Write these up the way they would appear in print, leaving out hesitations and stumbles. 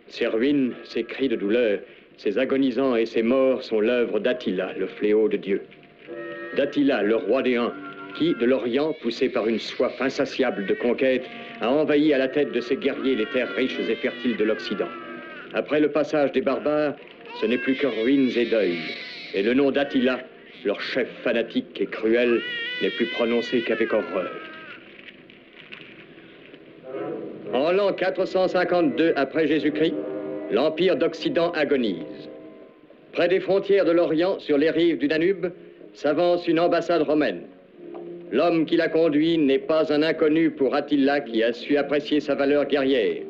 Ces ruines, ces cris de douleur, ces agonisants et ces morts sont l'œuvre d'Attila, le fléau de Dieu. D'Attila, le roi des Huns, qui, de l'Orient, poussé par une soif insatiable de conquête, a envahi à la tête de ses guerriers les terres riches et fertiles de l'Occident. Après le passage des barbares, ce n'est plus que ruines et deuil. Et le nom d'Attila, leur chef fanatique et cruel, n'est plus prononcé qu'avec horreur. En l'an 452 après Jésus-Christ, l'Empire d'Occident agonise. Près des frontières de l'Orient, sur les rives du Danube, s'avance une ambassade romaine. L'homme qui la conduit n'est pas un inconnu pour Attila qui a su apprécier sa valeur guerrière.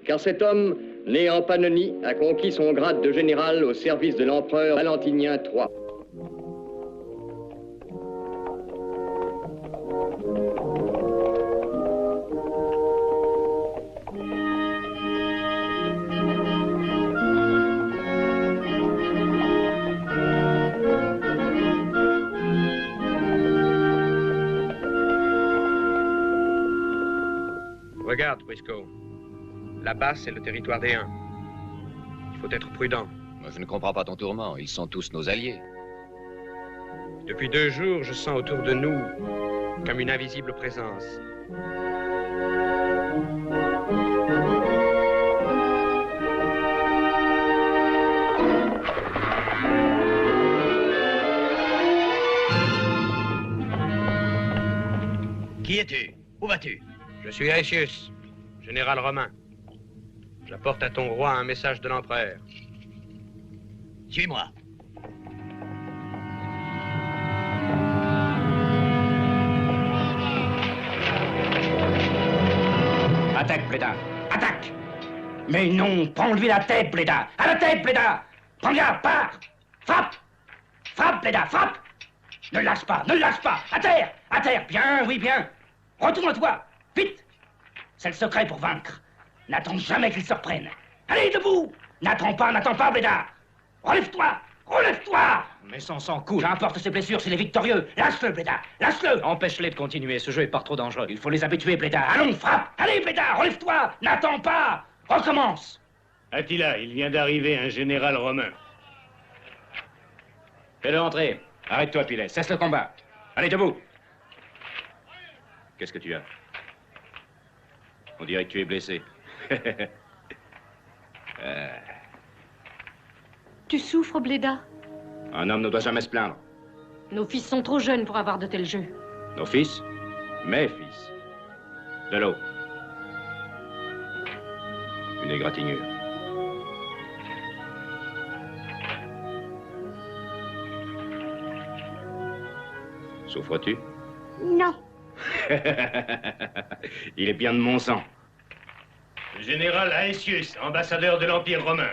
Car cet homme, né en Pannonie, a conquis son grade de général au service de l'empereur Valentinien III. Regarde, Briscoe. Là-bas, c'est le territoire des Huns. Il faut être prudent. Moi, je ne comprends pas ton tourment. Ils sont tous nos alliés. Depuis 2 jours, je sens autour de nous comme une invisible présence. Qui es-tu? Où vas-tu? Je suis Aetius, général romain. J'apporte à ton roi un message de l'empereur. Suis-moi. Attaque, Bléda. Attaque! Mais non, prends-lui la tête, Bléda. À la tête, Bléda. Prends-la, pars. Frappe! Frappe, Bléda, frappe! Ne lâche pas, ne lâche pas. À terre! À terre, bien, oui, bien. Retourne-toi. Vite! C'est le secret pour vaincre. N'attends jamais qu'il se reprenne. Allez, debout! N'attends pas, Bléda! Relève-toi! Relève-toi! Mais sans sang coule. J'importe ses blessures s'il est victorieux. Lâche-le, Bléda! Lâche-le! Empêche-les de continuer. Ce jeu est pas trop dangereux. Il faut les habituer, Bléda. Allons, frappe! Allez, Bléda, relève-toi! N'attends pas! Recommence! Attila, il vient d'arriver un général romain. Fais-le entrer. Arrête-toi, Pilet. Cesse le combat. Allez, debout! Qu'est-ce que tu as? On dirait que tu es blessé. Tu souffres, Bléda? Un homme ne doit jamais se plaindre. Nos fils sont trop jeunes pour avoir de tels jeux. Nos fils? Mes fils. De l'eau. Une égratignure. Souffres-tu? Non. Il est bien de mon sang. Le général Aetius, ambassadeur de l'Empire romain.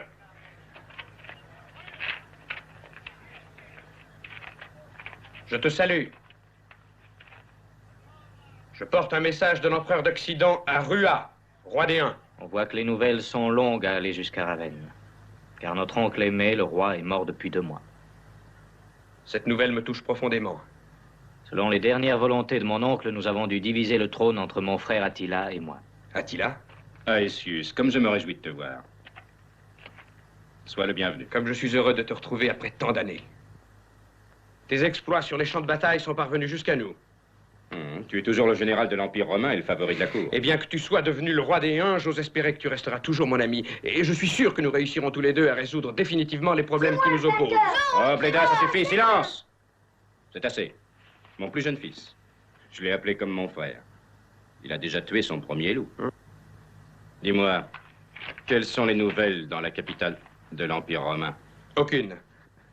Je te salue. Je porte un message de l'empereur d'Occident à Rua, roi des Huns. On voit que les nouvelles sont longues à aller jusqu'à Ravenne. Car notre oncle aimé, le roi, est mort depuis 2 mois. Cette nouvelle me touche profondément. Selon les dernières volontés de mon oncle, nous avons dû diviser le trône entre mon frère Attila et moi. Attila? Aetius, comme je me réjouis de te voir. Sois le bienvenu. Comme je suis heureux de te retrouver après tant d'années. Tes exploits sur les champs de bataille sont parvenus jusqu'à nous. Tu es toujours le général de l'Empire romain et le favori de la cour. Et bien que tu sois devenu le roi des Huns, j'ose espérer que tu resteras toujours mon ami. Et je suis sûr que nous réussirons tous les deux à résoudre définitivement les problèmes qui nous opposent. Oh, Bléda, ça suffit, silence! C'est assez. Mon plus jeune fils. Je l'ai appelé comme mon frère. Il a déjà tué son premier loup. Dis-moi, quelles sont les nouvelles dans la capitale de l'Empire romain? Aucune.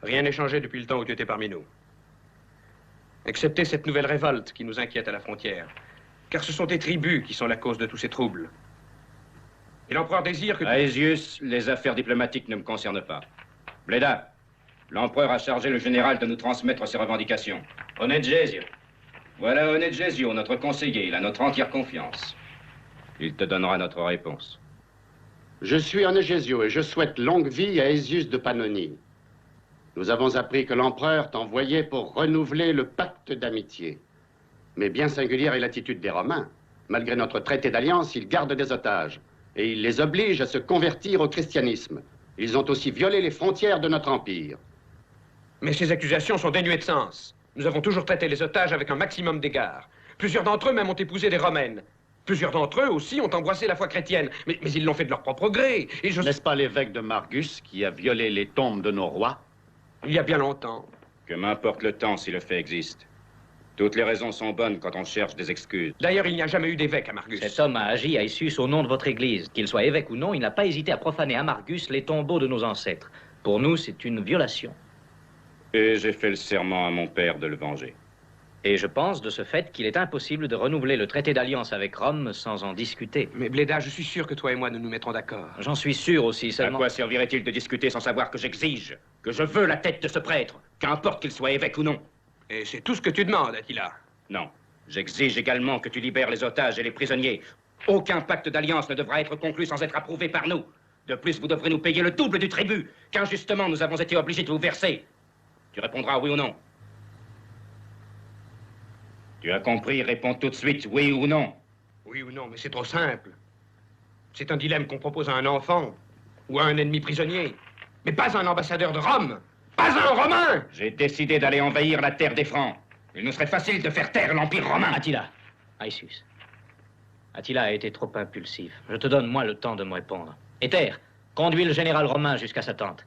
Rien n'est changé depuis le temps où tu étais parmi nous. Excepté cette nouvelle révolte qui nous inquiète à la frontière. Car ce sont tes tribus qui sont la cause de tous ces troubles. Et l'empereur désire que... Aesius, les affaires diplomatiques ne me concernent pas. Bléda, l'empereur a chargé le général de nous transmettre ses revendications. Onegésio. Voilà Onegésio, notre conseiller. Il a notre entière confiance. Il te donnera notre réponse. Je suis Onegésio et je souhaite longue vie à Aesius de Pannonie. Nous avons appris que l'empereur t'envoyait pour renouveler le pacte d'amitié. Mais bien singulière est l'attitude des Romains. Malgré notre traité d'alliance, ils gardent des otages. et il les oblige à se convertir au christianisme. Ils ont aussi violé les frontières de notre empire. Mais ces accusations sont dénuées de sens. Nous avons toujours traité les otages avec un maximum d'égard. Plusieurs d'entre eux même ont épousé des romaines. Plusieurs d'entre eux aussi ont embrassé la foi chrétienne. Mais ils l'ont fait de leur propre gré. N'est-ce pas l'évêque de Margus qui a violé les tombes de nos rois? Il y a bien longtemps. Que m'importe le temps si le fait existe. Toutes les raisons sont bonnes quand on cherche des excuses. D'ailleurs, il n'y a jamais eu d'évêque à Margus. Cet homme a agi à Issus au nom de votre église. Qu'il soit évêque ou non, il n'a pas hésité à profaner à Margus les tombeaux de nos ancêtres. Pour nous, c'est une violation. Et j'ai fait le serment à mon père de le venger. Et je pense de ce fait qu'il est impossible de renouveler le traité d'alliance avec Rome sans en discuter. Mais Bléda, je suis sûr que toi et moi nous nous mettrons d'accord. J'en suis sûr aussi, seulement... À quoi servirait-il de discuter sans savoir que j'exige, que je veux la tête de ce prêtre, qu'importe qu'il soit évêque ou non? Et c'est tout ce que tu demandes, Attila. Non. J'exige également que tu libères les otages et les prisonniers. Aucun pacte d'alliance ne devra être conclu sans être approuvé par nous. De plus, vous devrez nous payer le double du tribut qu'injustement nous avons été obligés de vous verser. Tu répondras oui ou non. Tu as compris, réponds tout de suite, oui ou non. Oui ou non, mais c'est trop simple. C'est un dilemme qu'on propose à un enfant ou à un ennemi prisonnier. Mais pas à un ambassadeur de Rome, pas à un Romain. J'ai décidé d'aller envahir la terre des Francs. Il nous serait facile de faire taire l'Empire romain. Attila, Aïsus. Attila a été trop impulsif. Je te donne, moi, le temps de me répondre. Éther, conduis le général romain jusqu'à sa tente.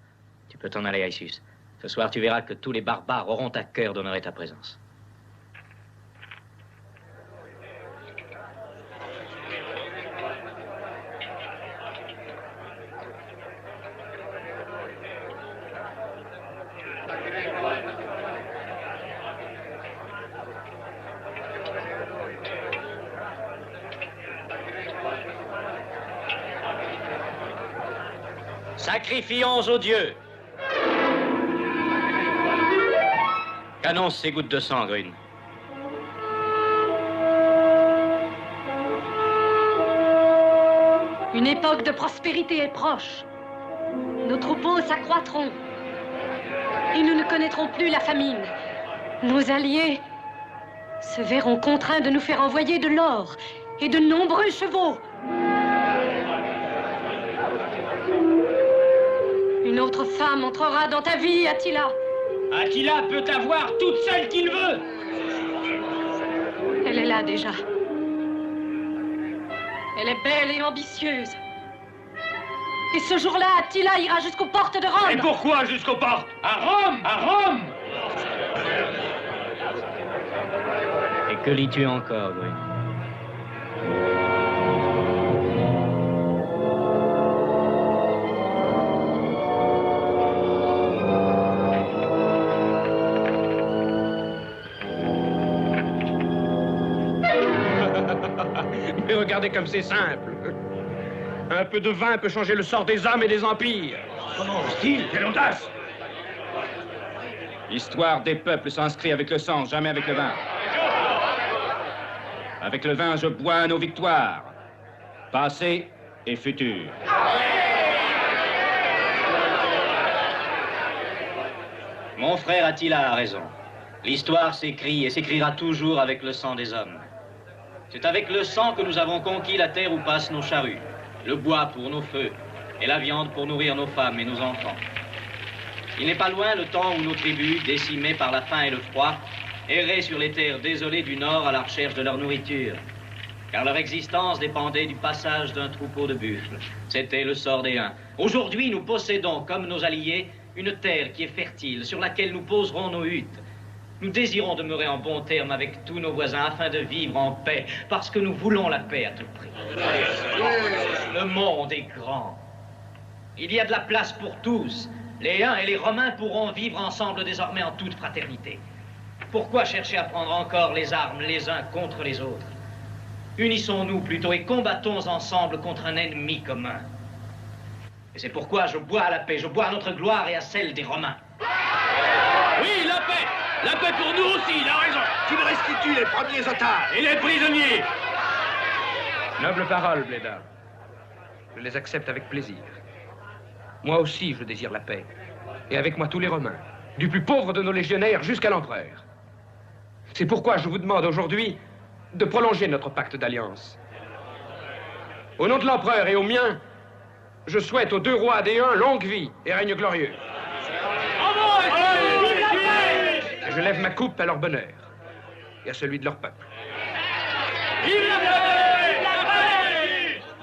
Tu peux t'en aller, Aïsus. Ce soir, tu verras que tous les barbares auront à cœur d'honorer ta présence. Sacrifions aux dieux. Qu'annoncent ces gouttes de sang, Grune? Une époque de prospérité est proche. Nos troupeaux s'accroîtront. Et nous ne connaîtrons plus la famine. Nos alliés se verront contraints de nous faire envoyer de l'or et de nombreux chevaux. Une autre femme entrera dans ta vie, Attila. Attila peut avoir toute celle qu'il veut. Elle est là déjà. Elle est belle et ambitieuse. Et ce jour-là, Attila ira jusqu'aux portes de Rome. Et pourquoi jusqu'aux portes? À Rome! À Rome! Et que lis-tu encore, Grune? Mais regardez comme c'est simple. Un peu de vin peut changer le sort des hommes et des empires. Comment ose-t-il? Quelle audace! L'histoire des peuples s'inscrit avec le sang, jamais avec le vin. Avec le vin, je bois à nos victoires, passées et futures. Mon frère Attila a raison. L'histoire s'écrit et s'écrira toujours avec le sang des hommes. C'est avec le sang que nous avons conquis la terre où passent nos charrues, le bois pour nos feux et la viande pour nourrir nos femmes et nos enfants. Il n'est pas loin le temps où nos tribus, décimées par la faim et le froid, erraient sur les terres désolées du nord à la recherche de leur nourriture, car leur existence dépendait du passage d'un troupeau de buffles. C'était le sort des Huns. Aujourd'hui, nous possédons, comme nos alliés, une terre qui est fertile, sur laquelle nous poserons nos huttes. Nous désirons demeurer en bons termes avec tous nos voisins afin de vivre en paix, parce que nous voulons la paix à tout prix. Le monde est grand. Il y a de la place pour tous. Les Huns et les Romains pourront vivre ensemble désormais en toute fraternité. Pourquoi chercher à prendre encore les armes les uns contre les autres? Unissons-nous plutôt et combattons ensemble contre un ennemi commun. Et c'est pourquoi je bois à la paix, je bois à notre gloire et à celle des Romains. Oui, la paix! La paix pour nous aussi, il a raison! Tu me restitues les premiers otages et les prisonniers! Noble parole, Bléda. Je les accepte avec plaisir. Moi aussi, je désire la paix. Et avec moi tous les Romains, du plus pauvre de nos légionnaires jusqu'à l'empereur. C'est pourquoi je vous demande aujourd'hui de prolonger notre pacte d'alliance. Au nom de l'empereur et au mien, je souhaite aux deux rois adéens longue vie et règne glorieux. Et je lève ma coupe à leur bonheur et à celui de leur peuple.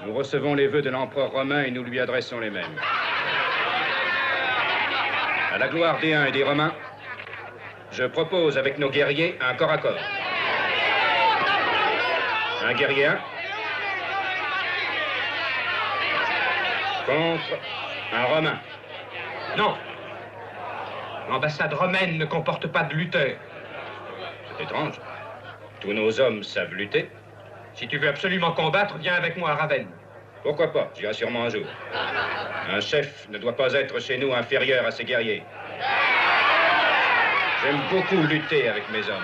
Nous recevons les vœux de l'empereur romain et nous lui adressons les mêmes. À la gloire des Huns et des Romains, je propose avec nos guerriers un corps à corps. Un guerrier contre un Romain. Non. L'ambassade romaine ne comporte pas de lutteurs. C'est étrange. Tous nos hommes savent lutter. Si tu veux absolument combattre, viens avec moi à Ravenne. Pourquoi pas? J'irai sûrement un jour. Un chef ne doit pas être chez nous inférieur à ses guerriers. J'aime beaucoup lutter avec mes hommes.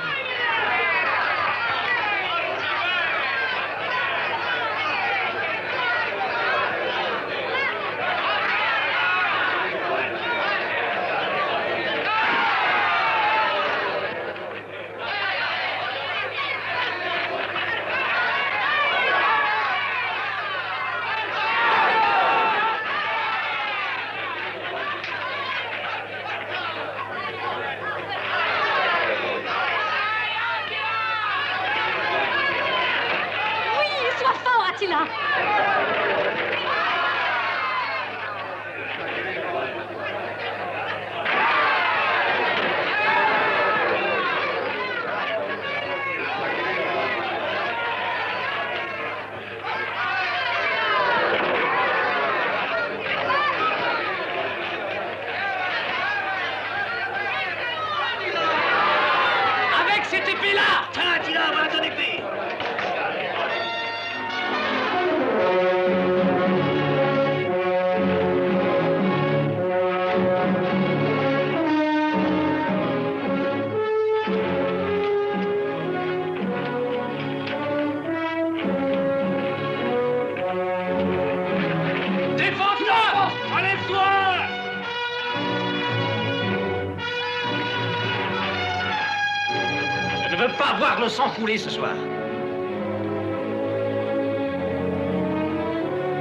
Je ne veux pas voir le sang couler ce soir.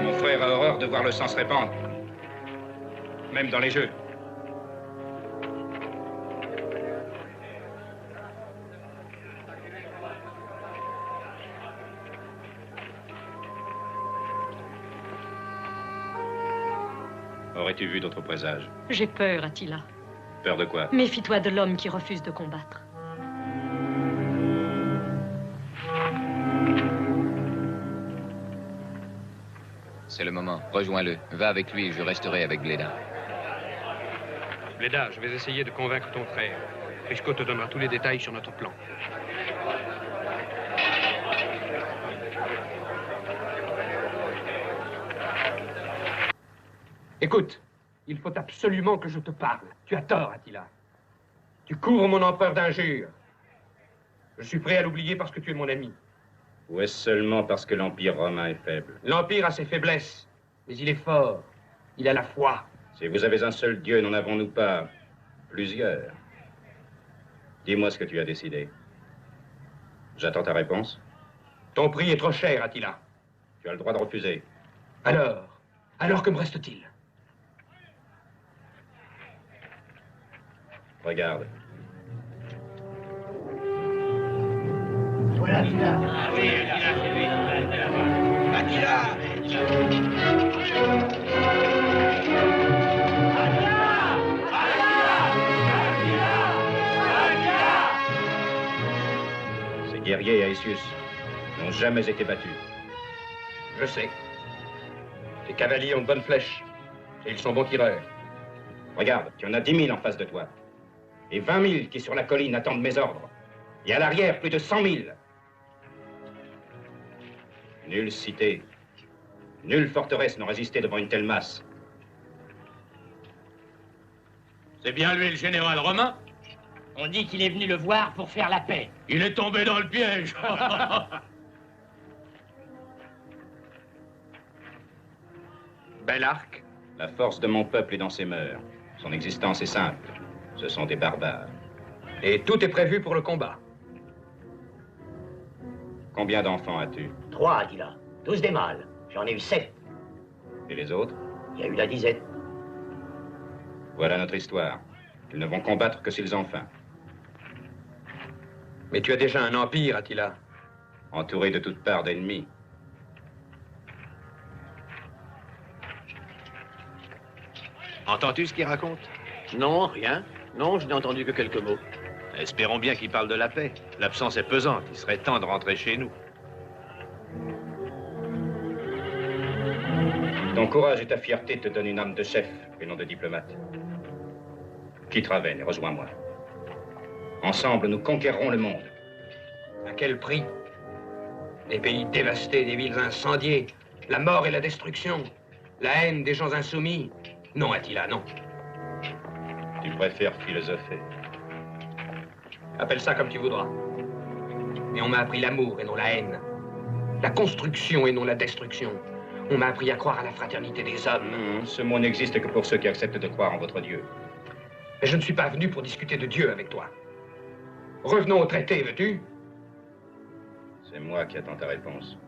Mon frère a horreur de voir le sang se répandre. Même dans les jeux. Aurais-tu vu d'autres présages? J'ai peur, Attila. Peur de quoi? Méfie-toi de l'homme qui refuse de combattre. C'est le moment. Rejoins-le. Va avec lui et je resterai avec Bléda. Bléda, je vais essayer de convaincre ton frère. Prisco te donnera tous les détails sur notre plan. Écoute, il faut absolument que je te parle. Tu as tort, Attila. Tu couvres mon empereur d'injures. Je suis prêt à l'oublier parce que tu es mon ami. Ou est-ce seulement parce que l'Empire romain est faible? L'Empire a ses faiblesses, mais il est fort. Il a la foi. Si vous avez un seul Dieu, n'en avons-nous pas plusieurs? Dis-moi ce que tu as décidé. J'attends ta réponse. Ton prix est trop cher, Attila. Tu as le droit de refuser. Alors que me reste-t-il? Regarde. Voilà, Attila. Ah oui, Attila, c'est lui. Ces guerriers à Essius n'ont jamais été battus. Je sais. Les cavaliers ont de bonnes flèches. Et ils sont bons tireurs. Regarde, tu en as 10 000 en face de toi. Et 20 000 qui, sur la colline, attendent mes ordres. Et à l'arrière, plus de 100 000. Nulle cité, nulle forteresse n'a résisté devant une telle masse. C'est bien lui, le général romain? On dit qu'il est venu le voir pour faire la paix. Il est tombé dans le piège. Bel arc. La force de mon peuple est dans ses mœurs. Son existence est simple. Ce sont des barbares. Et tout est prévu pour le combat. Combien d'enfants as-tu? 3, Attila. Tous des mâles. J'en ai eu 7. Et les autres? Il y a eu la dizaine. Voilà notre histoire. Ils ne vont combattre que s'ils ont faim. Mais tu as déjà un empire, Attila. Entouré de toutes parts d'ennemis. Entends-tu ce qu'il raconte? Non, rien. Non, je n'ai entendu que quelques mots. Espérons bien qu'il parle de la paix. L'absence est pesante. Il serait temps de rentrer chez nous. Ton courage et ta fierté te donnent une âme de chef et non de diplomate. Quitte Ravenne et rejoins-moi. Ensemble, nous conquérerons le monde. À quel prix? Des pays dévastés, des villes incendiées, la mort et la destruction, la haine des gens insoumis. Non, Attila, non. Tu préfères philosopher. Appelle ça comme tu voudras. Mais on m'a appris l'amour et non la haine. La construction et non la destruction. On m'a appris à croire à la fraternité des hommes. Ce mot n'existe que pour ceux qui acceptent de croire en votre Dieu. Mais je ne suis pas venu pour discuter de Dieu avec toi. Revenons au traité, veux-tu? C'est moi qui attends ta réponse.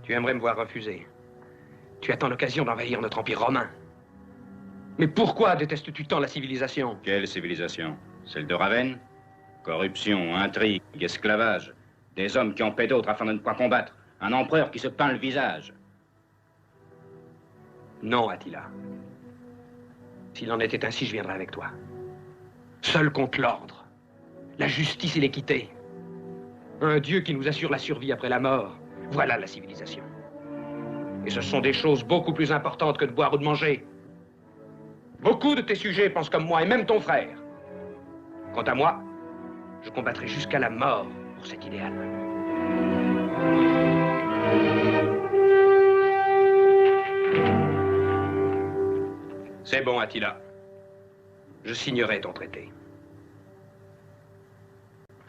Tu aimerais me voir refuser. Tu attends l'occasion d'envahir notre empire romain. Mais pourquoi détestes-tu tant la civilisation? Quelle civilisation? Celle de Ravenne? Corruption, intrigue, esclavage. Des hommes qui en paient d'autres afin de ne pas combattre. Un empereur qui se peint le visage. Non, Attila. S'il en était ainsi, je viendrais avec toi. Seul contre l'ordre, la justice et l'équité. Un Dieu qui nous assure la survie après la mort. Voilà la civilisation. Et ce sont des choses beaucoup plus importantes que de boire ou de manger. Beaucoup de tes sujets pensent comme moi, et même ton frère. Quant à moi, je combattrai jusqu'à la mort pour cet idéal. C'est bon, Attila. Je signerai ton traité.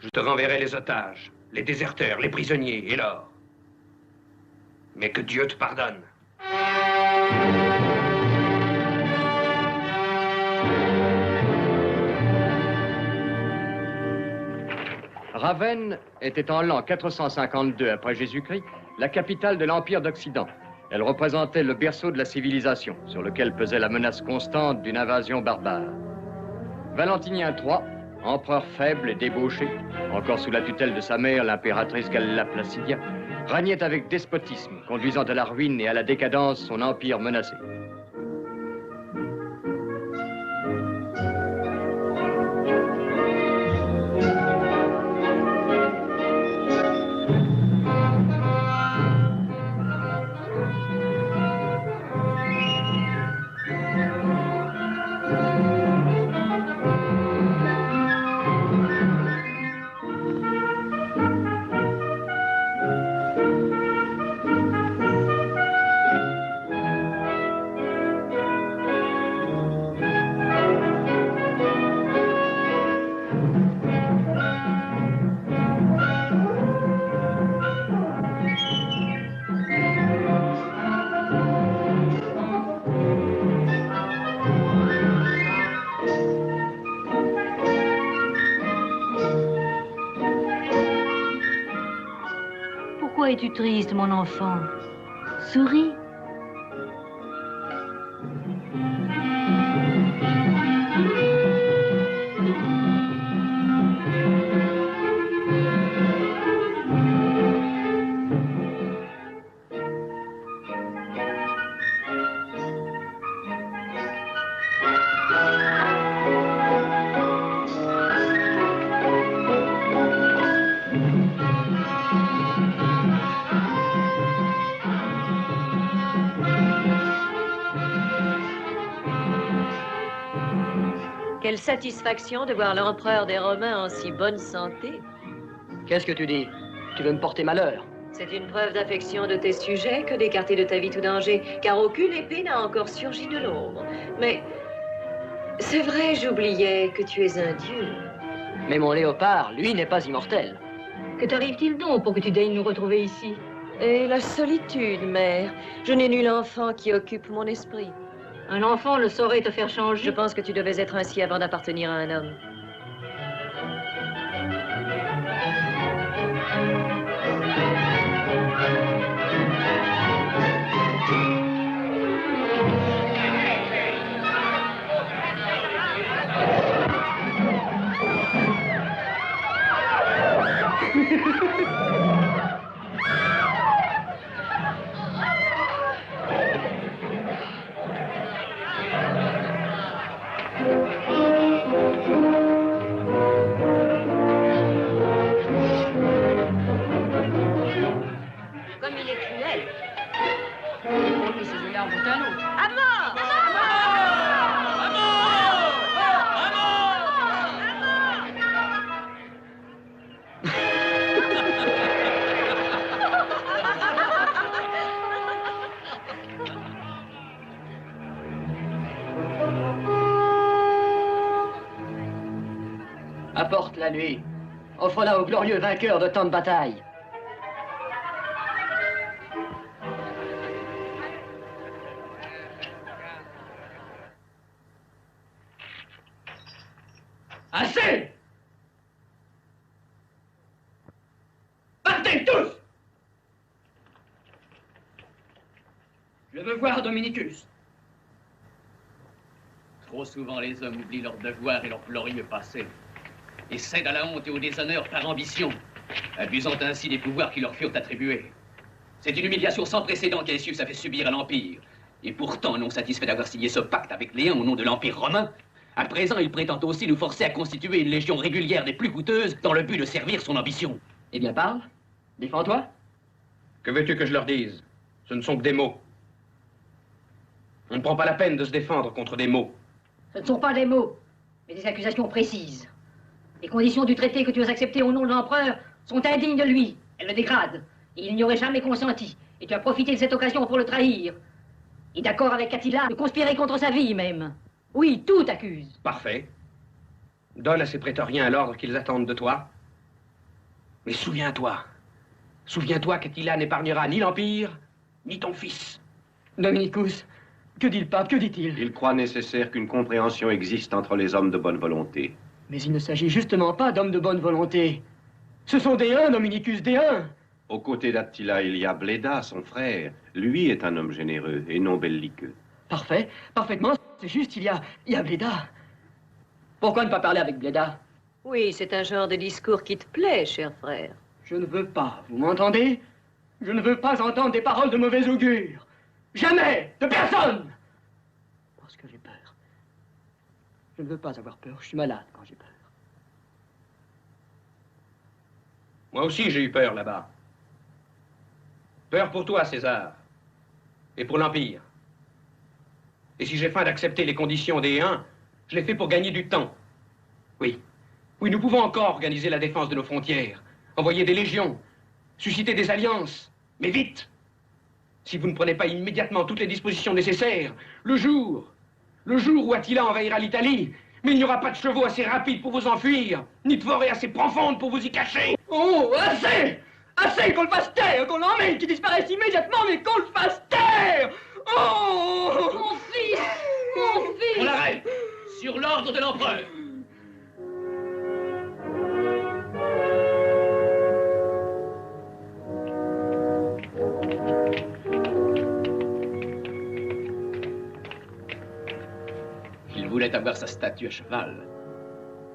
Je te renverrai les otages, les déserteurs, les prisonniers et l'or. Mais que Dieu te pardonne. Ravenne était en l'an 452 après Jésus-Christ la capitale de l'Empire d'Occident. Elle représentait le berceau de la civilisation, sur lequel pesait la menace constante d'une invasion barbare. Valentinien III, empereur faible et débauché, encore sous la tutelle de sa mère, l'impératrice Galla Placidia, régnait avec despotisme, conduisant à la ruine et à la décadence son empire menacé. Pourquoi es-tu triste, mon enfant? Souris. Quelle satisfaction de voir l'empereur des Romains en si bonne santé. Qu'est-ce que tu dis? Tu veux me porter malheur? C'est une preuve d'affection de tes sujets que d'écarter de ta vie tout danger, car aucune épée n'a encore surgi de l'ombre. Mais c'est vrai, j'oubliais que tu es un dieu. Mais mon léopard, lui, n'est pas immortel. Que t'arrive-t-il donc pour que tu daignes nous retrouver ici? Et la solitude, mère. Je n'ai nul enfant qui occupe mon esprit. Un enfant le saurait te faire changer. Je pense que tu devais être ainsi avant d'appartenir à un homme. Comme il est cruel. Et ces jeux-là en montent un autre. À mort! Apporte la nuit. Offre-la au glorieux vainqueur de tant de batailles. Assez! Partez tous! Je veux voir Dominicus. Trop souvent, les hommes oublient leur devoir et leur glorieux passé, et cèdent à la honte et au déshonneur par ambition, abusant ainsi des pouvoirs qui leur furent attribués. C'est une humiliation sans précédent qu'Aesius a fait subir à l'Empire. Et pourtant, non satisfait d'avoir signé ce pacte avec les Huns au nom de l'Empire romain, à présent, il prétend aussi nous forcer à constituer une légion régulière des plus coûteuses dans le but de servir son ambition. Eh bien, parle. Défends-toi. Que veux-tu que je leur dise? Ce ne sont que des mots. On ne prend pas la peine de se défendre contre des mots. Ce ne sont pas des mots, mais des accusations précises. Les conditions du traité que tu as accepté au nom de l'empereur sont indignes de lui. Elles le dégradent. Et il n'y aurait jamais consenti. Et tu as profité de cette occasion pour le trahir. Et d'accord avec Attila, de conspirer contre sa vie même. Oui, tout t'accuse. Parfait. Donne à ces prétoriens l'ordre qu'ils attendent de toi. Mais souviens-toi qu'Attila n'épargnera ni l'Empire, ni ton fils. Dominicus, que dit le pape, que dit-il? Il croit nécessaire qu'une compréhension existe entre les hommes de bonne volonté. Mais il ne s'agit justement pas d'hommes de bonne volonté. Ce sont des Huns, Dominicus, des Huns. Aux côtés d'Attila, il y a Bléda, son frère. Lui est un homme généreux et non belliqueux. Parfait, parfaitement. C'est juste, il y a Bléda. Pourquoi ne pas parler avec Bléda? Oui, c'est un genre de discours qui te plaît, cher frère. Je ne veux pas, vous m'entendez? Je ne veux pas entendre des paroles de mauvais augure. Jamais, de personne. Parce que j'ai peur. Je ne veux pas avoir peur, je suis malade quand j'ai peur. Moi aussi, j'ai eu peur là-bas. Peur pour toi, César. Et pour l'Empire. Et si j'ai faim d'accepter les conditions des Huns, je l'ai fait pour gagner du temps. Oui. Oui, nous pouvons encore organiser la défense de nos frontières, envoyer des légions, susciter des alliances. Mais vite! Si vous ne prenez pas immédiatement toutes les dispositions nécessaires, le jour où Attila envahira l'Italie, mais il n'y aura pas de chevaux assez rapides pour vous enfuir, ni de forêt assez profonde pour vous y cacher. Oh, assez! Assez qu'on le fasse taire, qu'on l'emmène, qu'il disparaisse immédiatement, mais qu'on le fasse taire! Oh! Mon fils! Mon fils! On l'arrête! Sur l'ordre de l'empereur! Il voulait avoir sa statue à cheval,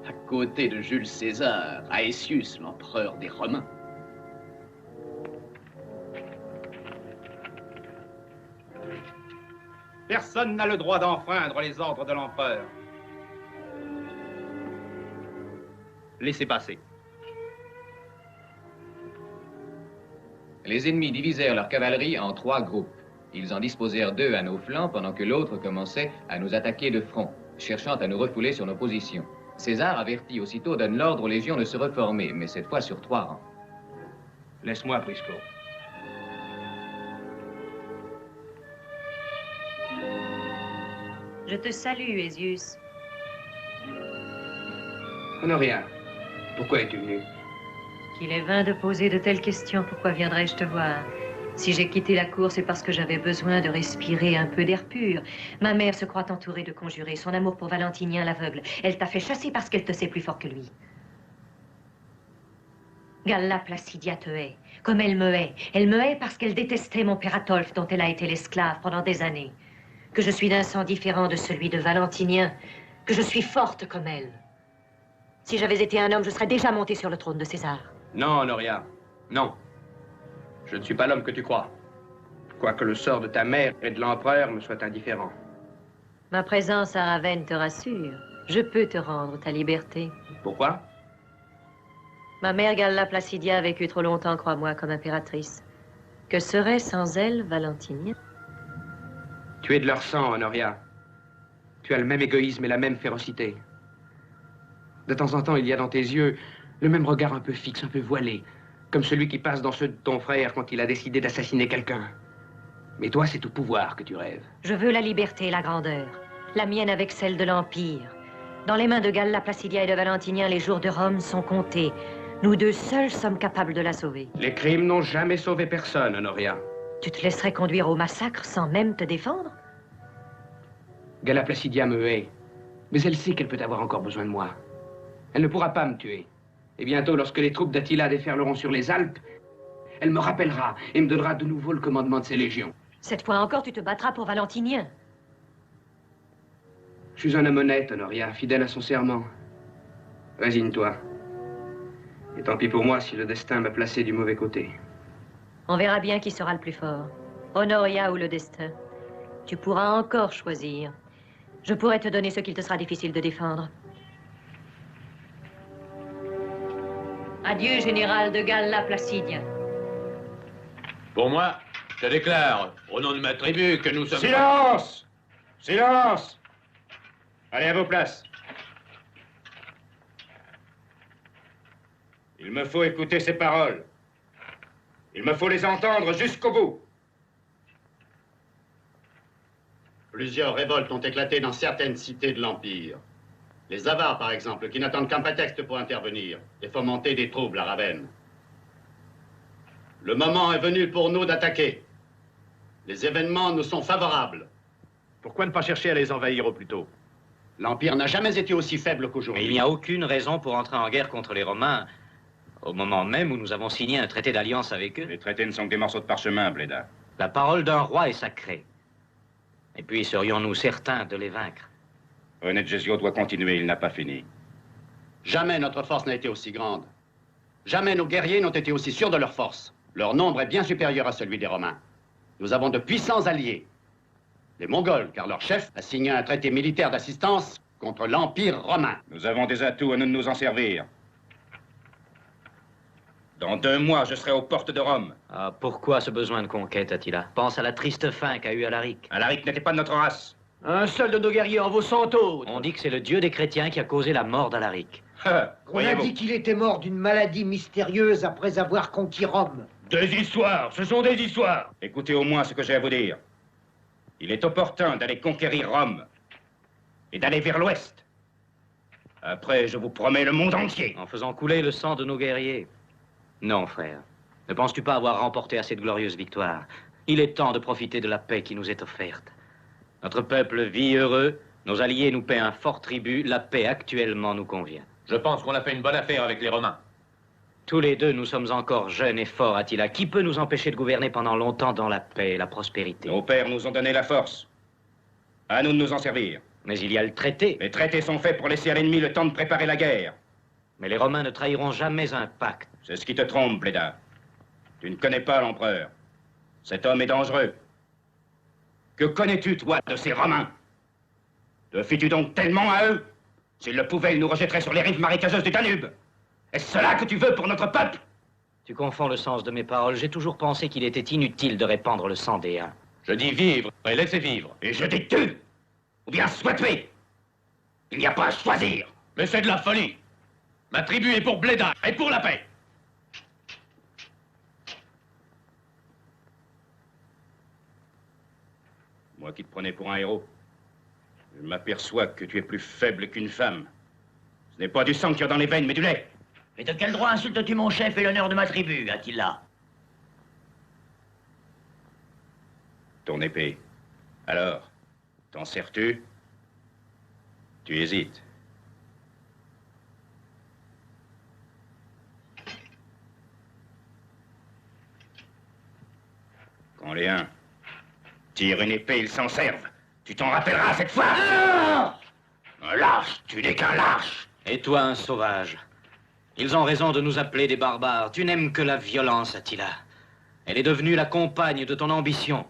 à côté de Jules César, Aesius, l'empereur des Romains. Personne n'a le droit d'enfreindre les ordres de l'empereur. Laissez passer. Les ennemis divisèrent leur cavalerie en 3 groupes. Ils en disposèrent 2 à nos flancs pendant que l'autre commençait à nous attaquer de front, cherchant à nous refouler sur nos positions. César avertit aussitôt donne l'ordre aux légions de se reformer, mais cette fois sur 3 rangs. Laisse-moi, Prisco. Je te salue, Aesius. Honoria, pourquoi es-tu venu? Qu'il est vain de poser de telles questions. Pourquoi viendrais-je te voir? Si j'ai quitté la cour, c'est parce que j'avais besoin de respirer un peu d'air pur. Ma mère se croit entourée de conjurés. Son amour pour Valentinien l'aveugle. Elle t'a fait chasser parce qu'elle te sait plus fort que lui. Galla Placidia te hait, comme elle me hait. Elle me hait parce qu'elle détestait mon père Atolphe, dont elle a été l'esclave pendant des années. Que je suis d'un sang différent de celui de Valentinien, que je suis forte comme elle. Si j'avais été un homme, je serais déjà montée sur le trône de César. Non, Honoria, non. Je ne suis pas l'homme que tu crois. Quoique le sort de ta mère et de l'empereur me soit indifférent. Ma présence à Ravenne te rassure. Je peux te rendre ta liberté. Pourquoi? Ma mère Galla Placidia a vécu trop longtemps, crois-moi, comme impératrice. Que serait sans elle Valentinien? Tu es de leur sang, Honoria. Tu as le même égoïsme et la même férocité. De temps en temps, il y a dans tes yeux le même regard un peu fixe, un peu voilé, comme celui qui passe dans ceux de ton frère quand il a décidé d'assassiner quelqu'un. Mais toi, c'est au pouvoir que tu rêves. Je veux la liberté et la grandeur. La mienne avec celle de l'Empire. Dans les mains de Galla Placidia et de Valentinien, les jours de Rome sont comptés. Nous deux seuls sommes capables de la sauver. Les crimes n'ont jamais sauvé personne, Honoria. Tu te laisserais conduire au massacre sans même te défendre? Galla Placidia me hait, mais elle sait qu'elle peut avoir encore besoin de moi. Elle ne pourra pas me tuer. Et bientôt, lorsque les troupes d'Attila déferleront sur les Alpes, elle me rappellera et me donnera de nouveau le commandement de ses légions. Cette fois encore, tu te battras pour Valentinien. Je suis un homme honnête, Honoria, fidèle à son serment. Résigne-toi. Et tant pis pour moi si le destin m'a placé du mauvais côté. On verra bien qui sera le plus fort. Honoria ou le destin. Tu pourras encore choisir. Je pourrais te donner ce qu'il te sera difficile de défendre. Adieu, général de Galla Placidia. Pour moi, je déclare, au nom de ma tribu, que nous sommes... Silence! Silence! Allez à vos places. Il me faut écouter ces paroles. Il me faut les entendre jusqu'au bout. Plusieurs révoltes ont éclaté dans certaines cités de l'Empire. Les Avars, par exemple, qui n'attendent qu'un prétexte pour intervenir et fomenter des troubles à Ravenne. Le moment est venu pour nous d'attaquer. Les événements nous sont favorables. Pourquoi ne pas chercher à les envahir au plus tôt? L'Empire n'a jamais été aussi faible qu'aujourd'hui. Mais il n'y a aucune raison pour entrer en guerre contre les Romains au moment même où nous avons signé un traité d'alliance avec eux. Les traités ne sont que des morceaux de parchemin, Bléda. La parole d'un roi est sacrée. Et puis, serions-nous certains de les vaincre? Honnête Gesio doit continuer, il n'a pas fini. Jamais notre force n'a été aussi grande. Jamais nos guerriers n'ont été aussi sûrs de leur force. Leur nombre est bien supérieur à celui des Romains. Nous avons de puissants alliés. Les Mongols, car leur chef a signé un traité militaire d'assistance contre l'Empire romain. Nous avons des atouts à nous de nous en servir. Dans 2 mois, je serai aux portes de Rome. Ah, pourquoi ce besoin de conquête, Attila? Pense à la triste fin qu'a eue Alaric. Alaric n'était pas de notre race. Un seul de nos guerriers en vaut 100 autres. On dit que c'est le dieu des chrétiens qui a causé la mort d'Alaric. On a dit qu'il était mort d'une maladie mystérieuse après avoir conquis Rome. Des histoires, ce sont des histoires. Écoutez au moins ce que j'ai à vous dire. Il est opportun d'aller conquérir Rome et d'aller vers l'ouest. Après, je vous promets le monde entier. En faisant couler le sang de nos guerriers. Non, frère. Ne penses-tu pas avoir remporté assez de glorieuses victoires? Il est temps de profiter de la paix qui nous est offerte. Notre peuple vit heureux, nos alliés nous paient un fort tribut, la paix actuellement nous convient. Je pense qu'on a fait une bonne affaire avec les Romains. Tous les deux, nous sommes encore jeunes et forts, Attila. Qui peut nous empêcher de gouverner pendant longtemps dans la paix et la prospérité? Nos pères nous ont donné la force. À nous de nous en servir. Mais il y a le traité. Les traités sont faits pour laisser à l'ennemi le temps de préparer la guerre. Mais les Romains ne trahiront jamais un pacte. C'est ce qui te trompe, Bléda. Tu ne connais pas l'empereur. Cet homme est dangereux. Que connais-tu, toi, de ces Romains? Te fies-tu donc tellement à eux? S'ils le pouvaient, ils nous rejetteraient sur les rives marécageuses du Danube. Est-ce cela que tu veux pour notre peuple? Tu confonds le sens de mes paroles. J'ai toujours pensé qu'il était inutile de répandre le sang des uns. Je dis vivre et laissez vivre. Et je dis tue, ou bien sois tué. Il n'y a pas à choisir. Mais c'est de la folie. Ma tribu est pour Bléda et pour la paix. Moi qui te prenais pour un héros, je m'aperçois que tu es plus faible qu'une femme. Ce n'est pas du sang que tu as dans les veines, mais du lait. Mais de quel droit insultes-tu mon chef et l'honneur de ma tribu, Attila? Ton épée. Alors, t'en sers-tu? Tu hésites. Quand les uns tirent une épée, ils s'en servent. Tu t'en rappelleras cette fois. Un lâche, tu n'es qu'un lâche. Et toi, un sauvage. Ils ont raison de nous appeler des barbares. Tu n'aimes que la violence, Attila. Elle est devenue la compagne de ton ambition.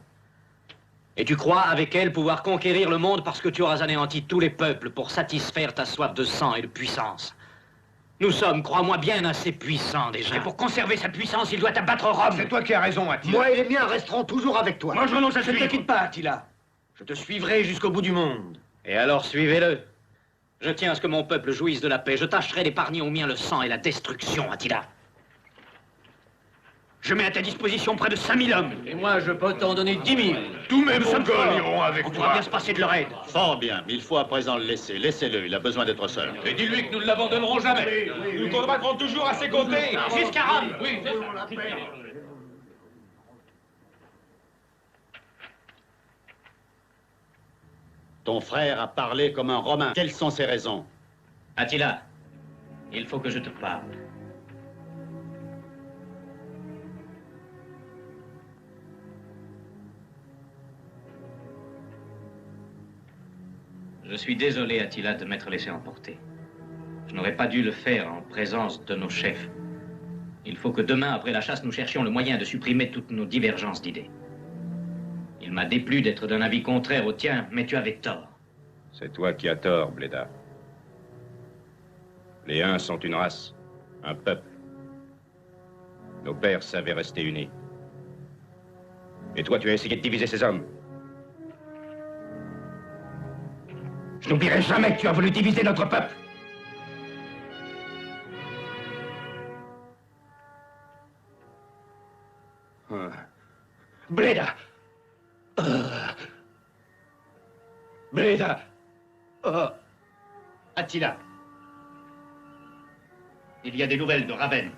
Et tu crois, avec elle, pouvoir conquérir le monde parce que tu auras anéanti tous les peuples pour satisfaire ta soif de sang et de puissance. Nous sommes, crois-moi, bien assez puissants déjà. Et pour conserver sa puissance, il doit abattre Rome. C'est toi qui as raison, Attila. Moi et les miens resteront toujours avec toi. Moi, je renonce à Je ne te quitte pas, Attila. Je te suivrai jusqu'au bout du monde. Et alors, suivez-le. Je tiens à ce que mon peuple jouisse de la paix. Je tâcherai d'épargner aux miens le sang et la destruction, Attila. Je mets à ta disposition près de 5000 hommes. Et moi, je peux t'en donner 10 000. Tous mes Mongols iront avec toi. On pourra bien se passer de leur aide. Fort bien, mais il faut à présent le laisser. Laissez-le, il a besoin d'être seul. Et dis-lui que nous ne l'abandonnerons jamais. Nous combattrons toujours à ses côtés. Jusqu'à Rome. Oui, Ton frère a parlé comme un Romain. Quelles sont ses raisons? Attila, il faut que je te parle. Je suis désolé, Attila, de m'être laissé emporter. Je n'aurais pas dû le faire en présence de nos chefs. Il faut que demain, après la chasse, nous cherchions le moyen de supprimer toutes nos divergences d'idées. Il m'a déplu d'être d'un avis contraire au tien, mais tu avais tort. C'est toi qui as tort, Bleda. Les Huns sont une race, un peuple. Nos pères savaient rester unis. Et toi, tu as essayé de diviser ces hommes. Je n'oublierai jamais que tu as voulu diviser notre peuple. Bleda. Bleda. Attila. Il y a des nouvelles de Ravenne.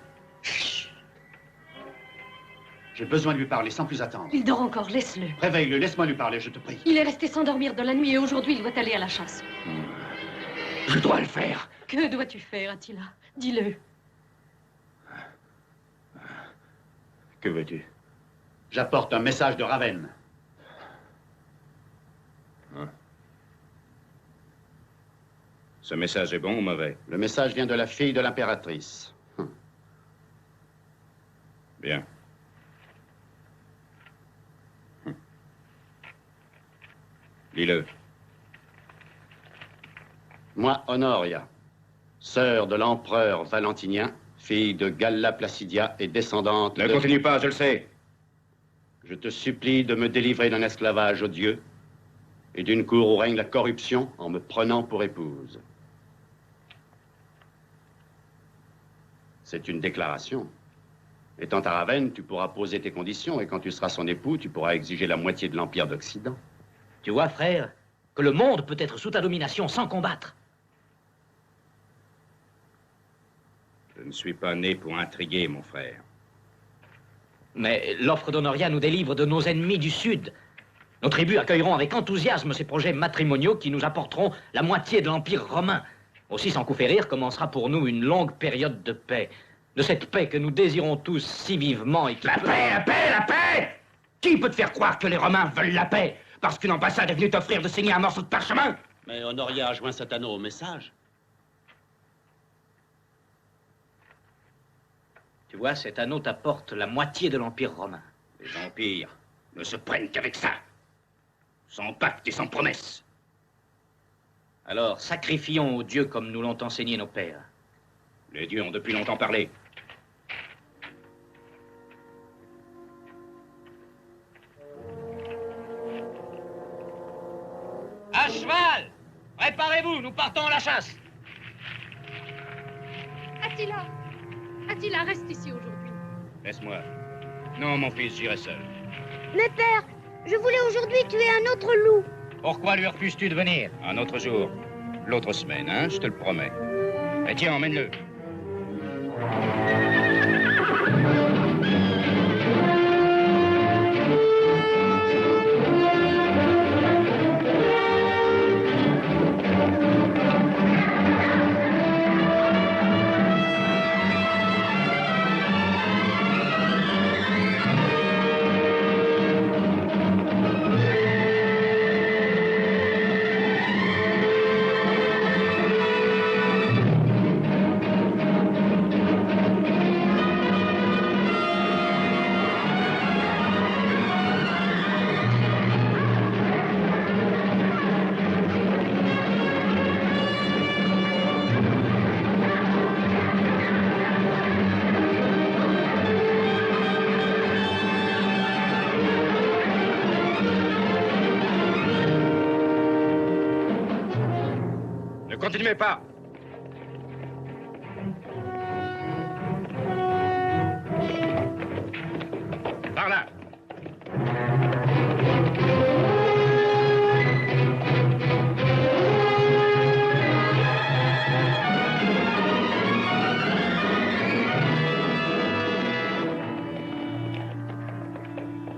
J'ai besoin de lui parler sans plus attendre. Il dort encore, laisse-le. Réveille-le, laisse-moi lui parler, je te prie. Il est resté sans dormir de la nuit et aujourd'hui, il doit aller à la chasse. Je dois le faire. Que dois-tu faire, Attila? Dis-le. Que veux-tu? J'apporte un message de Ravenne. Ce message est bon ou mauvais? Le message vient de la fille de l'impératrice. Bien. Lis-le. Moi, Honoria, sœur de l'empereur Valentinien, fille de Galla Placidia et descendante Ne continue pas, je le sais. Je te supplie de me délivrer d'un esclavage odieux et d'une cour où règne la corruption en me prenant pour épouse. C'est une déclaration. Étant à Ravenne, tu pourras poser tes conditions et quand tu seras son époux, tu pourras exiger la moitié de l'Empire d'Occident. Tu vois, frère, que le monde peut être sous ta domination sans combattre. Je ne suis pas né pour intriguer, mon frère. Mais l'offre d'Honoria nous délivre de nos ennemis du Sud. Nos tribus accueilleront avec enthousiasme ces projets matrimoniaux qui nous apporteront la moitié de l'Empire romain. Aussi, sans coup férir, commencera pour nous une longue période de paix. De cette paix que nous désirons tous si vivement et qui... La paix, la paix, la paix! Qui peut te faire croire que les Romains veulent la paix parce qu'une ambassade est venue t'offrir de signer un morceau de parchemin? Mais Honoria a joint cet anneau au message. Tu vois, cet anneau t'apporte la moitié de l'Empire romain. Les empires ne se prennent qu'avec ça. Sans pacte et sans promesse. Alors, sacrifions aux dieux comme nous l'ont enseigné nos pères. Les dieux ont depuis longtemps parlé. À cheval! Préparez-vous, nous partons à la chasse. Attila! Attila, reste ici aujourd'hui. Laisse-moi. Non, mon fils, j'irai seul. Mais père, je voulais aujourd'hui tuer un autre loup. Pourquoi lui refuses-tu de venir? Un autre jour. L'autre semaine, hein, je te le promets. Et tiens, emmène-le. continuez pas. Par là.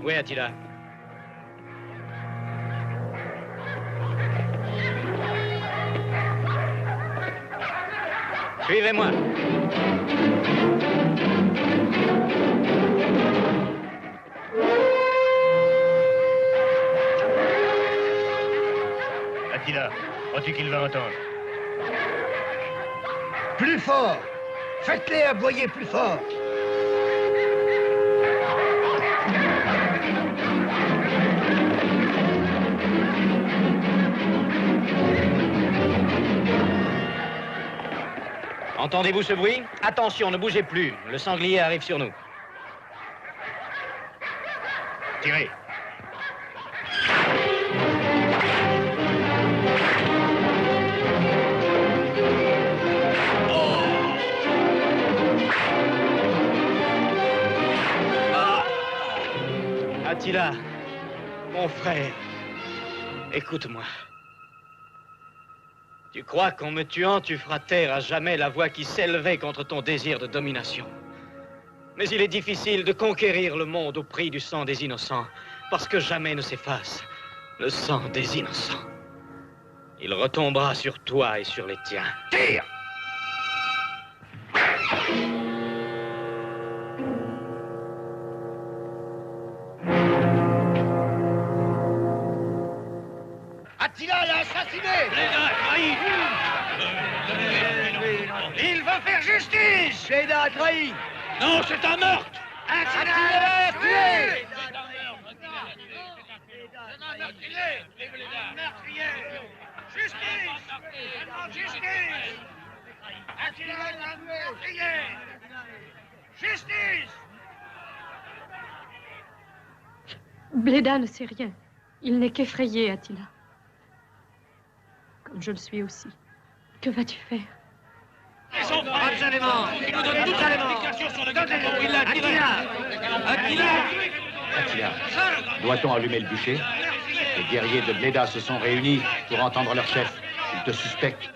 Où est Attila? Suivez-moi. Attila, crois-tu qu'il va entendre? Plus fort! Faites-les aboyer plus fort! Entendez-vous ce bruit? Attention, ne bougez plus. Le sanglier arrive sur nous. Tirez. Attila, mon frère, écoute-moi. Tu crois qu'en me tuant, tu feras taire à jamais la voix qui s'élevait contre ton désir de domination. Mais il est difficile de conquérir le monde au prix du sang des innocents, parce que jamais ne s'efface le sang des innocents. Il retombera sur toi et sur les tiens. Tire! Attila l'a assassiné! Bléda a trahi! Il va faire justice! Bléda a trahi! Non, c'est un meurtre! Attila l'a tué! Justice! Justice! Attila est un meurtrier! Justice! Bléda ne sait rien. Il n'est qu'effrayé, Attila. Comme je le suis aussi. Que vas-tu faire? Absolument! Il nous donne toutes les indications sur le gars. Attila, doit-on allumer le bûcher? Les guerriers de Bléda se sont réunis pour entendre leur chef. Ils te suspectent.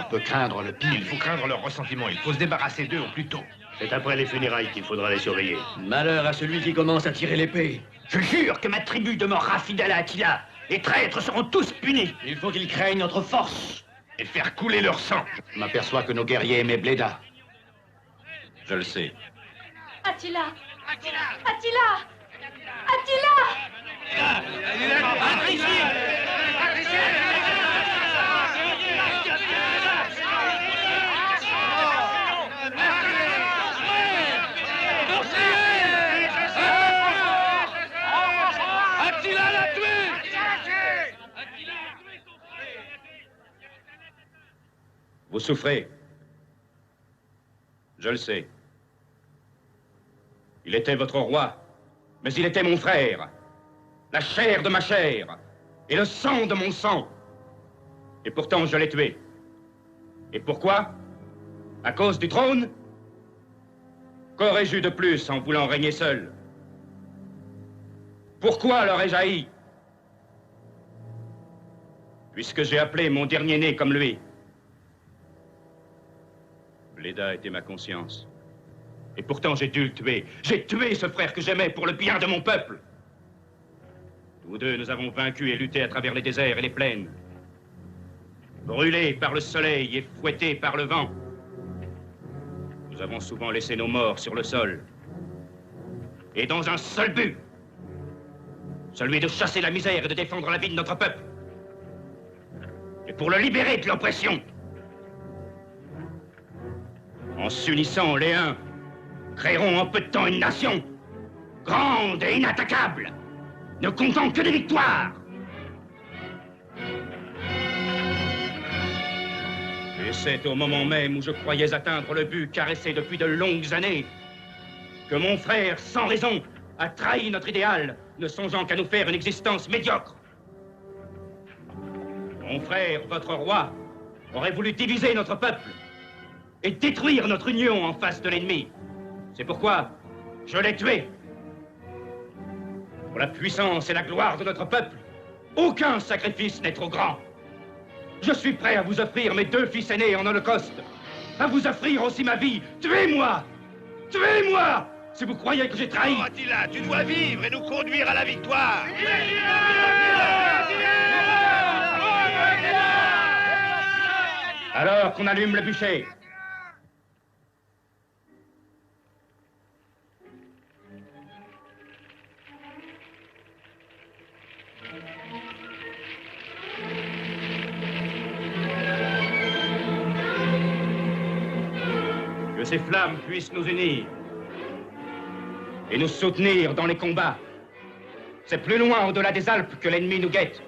On peut craindre le pire. Il faut craindre leur ressentiment. Il faut se débarrasser d'eux au plus tôt. C'est après les funérailles qu'il faudra les surveiller. Malheur à celui qui commence à tirer l'épée. Je jure que ma tribu demeurera fidèle à Attila. Les traîtres seront tous punis. Il faut qu'ils craignent notre force. Et faire couler leur sang. Je m'aperçois que nos guerriers aimaient Bléda. Je le sais. Attila! Attila! Attila! Attila! Attila l'a tué! Vous souffrez. Je le sais. Il était votre roi, mais il était mon frère. La chair de ma chair et le sang de mon sang. Et pourtant, je l'ai tué. Et pourquoi? À cause du trône? Qu'aurais-je eu de plus en voulant régner seul? Pourquoi l'aurais-je haï? Puisque j'ai appelé mon dernier-né comme lui. Bléda était ma conscience. Et pourtant, j'ai dû le tuer. J'ai tué ce frère que j'aimais pour le bien de mon peuple. Tous deux, nous avons vaincu et lutté à travers les déserts et les plaines. Brûlés par le soleil et fouettés par le vent. Nous avons souvent laissé nos morts sur le sol. Et dans un seul but. Celui de chasser la misère et de défendre la vie de notre peuple. Et pour le libérer de l'oppression. En s'unissant, les uns créeront en peu de temps une nation grande et inattaquable, ne comptant que des victoires. Et c'est au moment même où je croyais atteindre le but caressé depuis de longues années que mon frère, sans raison, a trahi notre idéal, ne songeant qu'à nous faire une existence médiocre. Mon frère, votre roi, aurait voulu diviser notre peuple et détruire notre union en face de l'ennemi. C'est pourquoi je l'ai tué. Pour la puissance et la gloire de notre peuple, aucun sacrifice n'est trop grand. Je suis prêt à vous offrir mes 2 fils aînés en holocauste, à vous offrir aussi ma vie. Tuez-moi! Tuez-moi! Si vous croyez que j'ai trahi... Oh, Attila, tu dois vivre et nous conduire à la victoire. Alors qu'on allume le bûcher. Que ces flammes puissent nous unir et nous soutenir dans les combats. C'est plus loin au-delà des Alpes que l'ennemi nous guette.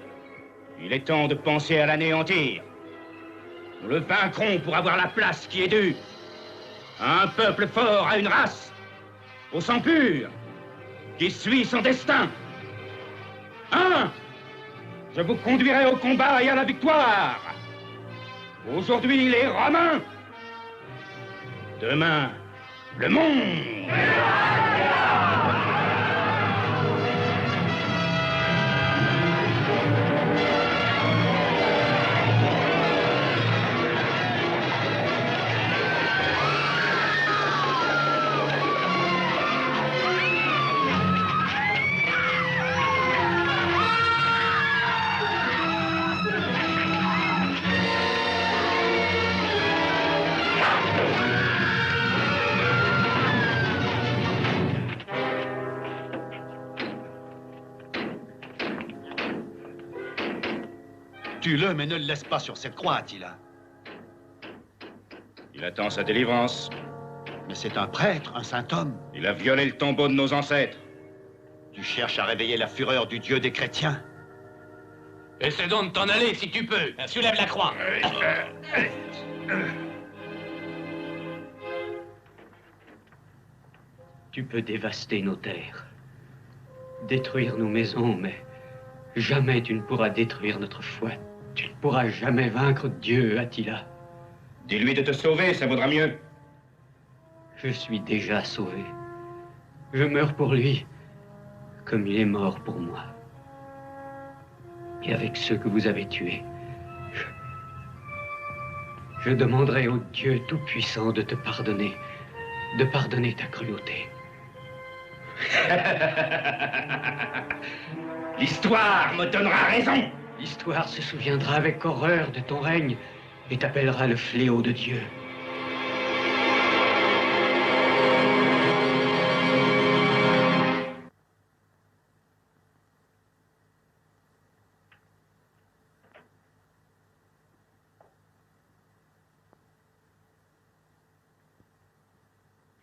Il est temps de penser à l'anéantir. Nous le vaincrons pour avoir la place qui est due. À un peuple fort, à une race, au sang pur, qui suit son destin. Je vous conduirai au combat et à la victoire. Aujourd'hui, les Romains. Demain, le monde. Tue-le, mais ne le laisse pas sur cette croix, Attila. Il attend sa délivrance. Mais c'est un prêtre, un saint homme. Il a violé le tombeau de nos ancêtres. Tu cherches à réveiller la fureur du Dieu des chrétiens. Essaie donc de t'en aller si tu peux. Soulève la croix. Tu peux dévaster nos terres, détruire nos maisons, mais jamais tu ne pourras détruire notre foi. Tu ne pourras jamais vaincre Dieu, Attila. Dis-lui de te sauver, ça vaudra mieux. Je suis déjà sauvé. Je meurs pour lui, comme il est mort pour moi. Et avec ceux que vous avez tués, je demanderai au Dieu Tout-Puissant de te pardonner, de pardonner ta cruauté. L'histoire me donnera raison. L'histoire se souviendra avec horreur de ton règne et t'appellera le fléau de Dieu.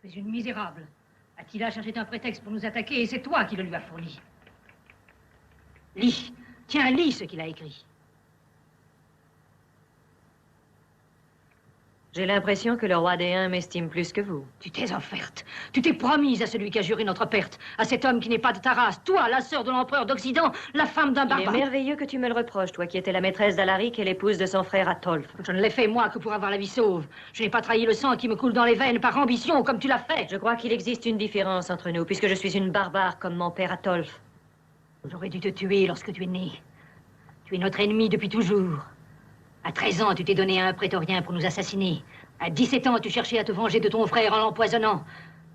Tu es une misérable. Attila cherchait un prétexte pour nous attaquer et c'est toi qui le lui as fourni. Lis. Tiens, lis ce qu'il a écrit. J'ai l'impression que le roi des Huns m'estime plus que vous. Tu t'es offerte. Tu t'es promise à celui qui a juré notre perte. À cet homme qui n'est pas de ta race. Toi, la sœur de l'empereur d'Occident, la femme d'un barbare. Il est merveilleux que tu me le reproches, toi qui étais la maîtresse d'Alaric et l'épouse de son frère Atolphe. Je ne l'ai fait, moi, que pour avoir la vie sauve. Je n'ai pas trahi le sang qui me coule dans les veines par ambition, comme tu l'as fait. Je crois qu'il existe une différence entre nous, puisque je suis une barbare comme mon père Atolphe. J'aurais dû te tuer lorsque tu es né. Tu es notre ennemi depuis toujours. À 13 ans, tu t'es donné à un prétorien pour nous assassiner. À 17 ans, tu cherchais à te venger de ton frère en l'empoisonnant.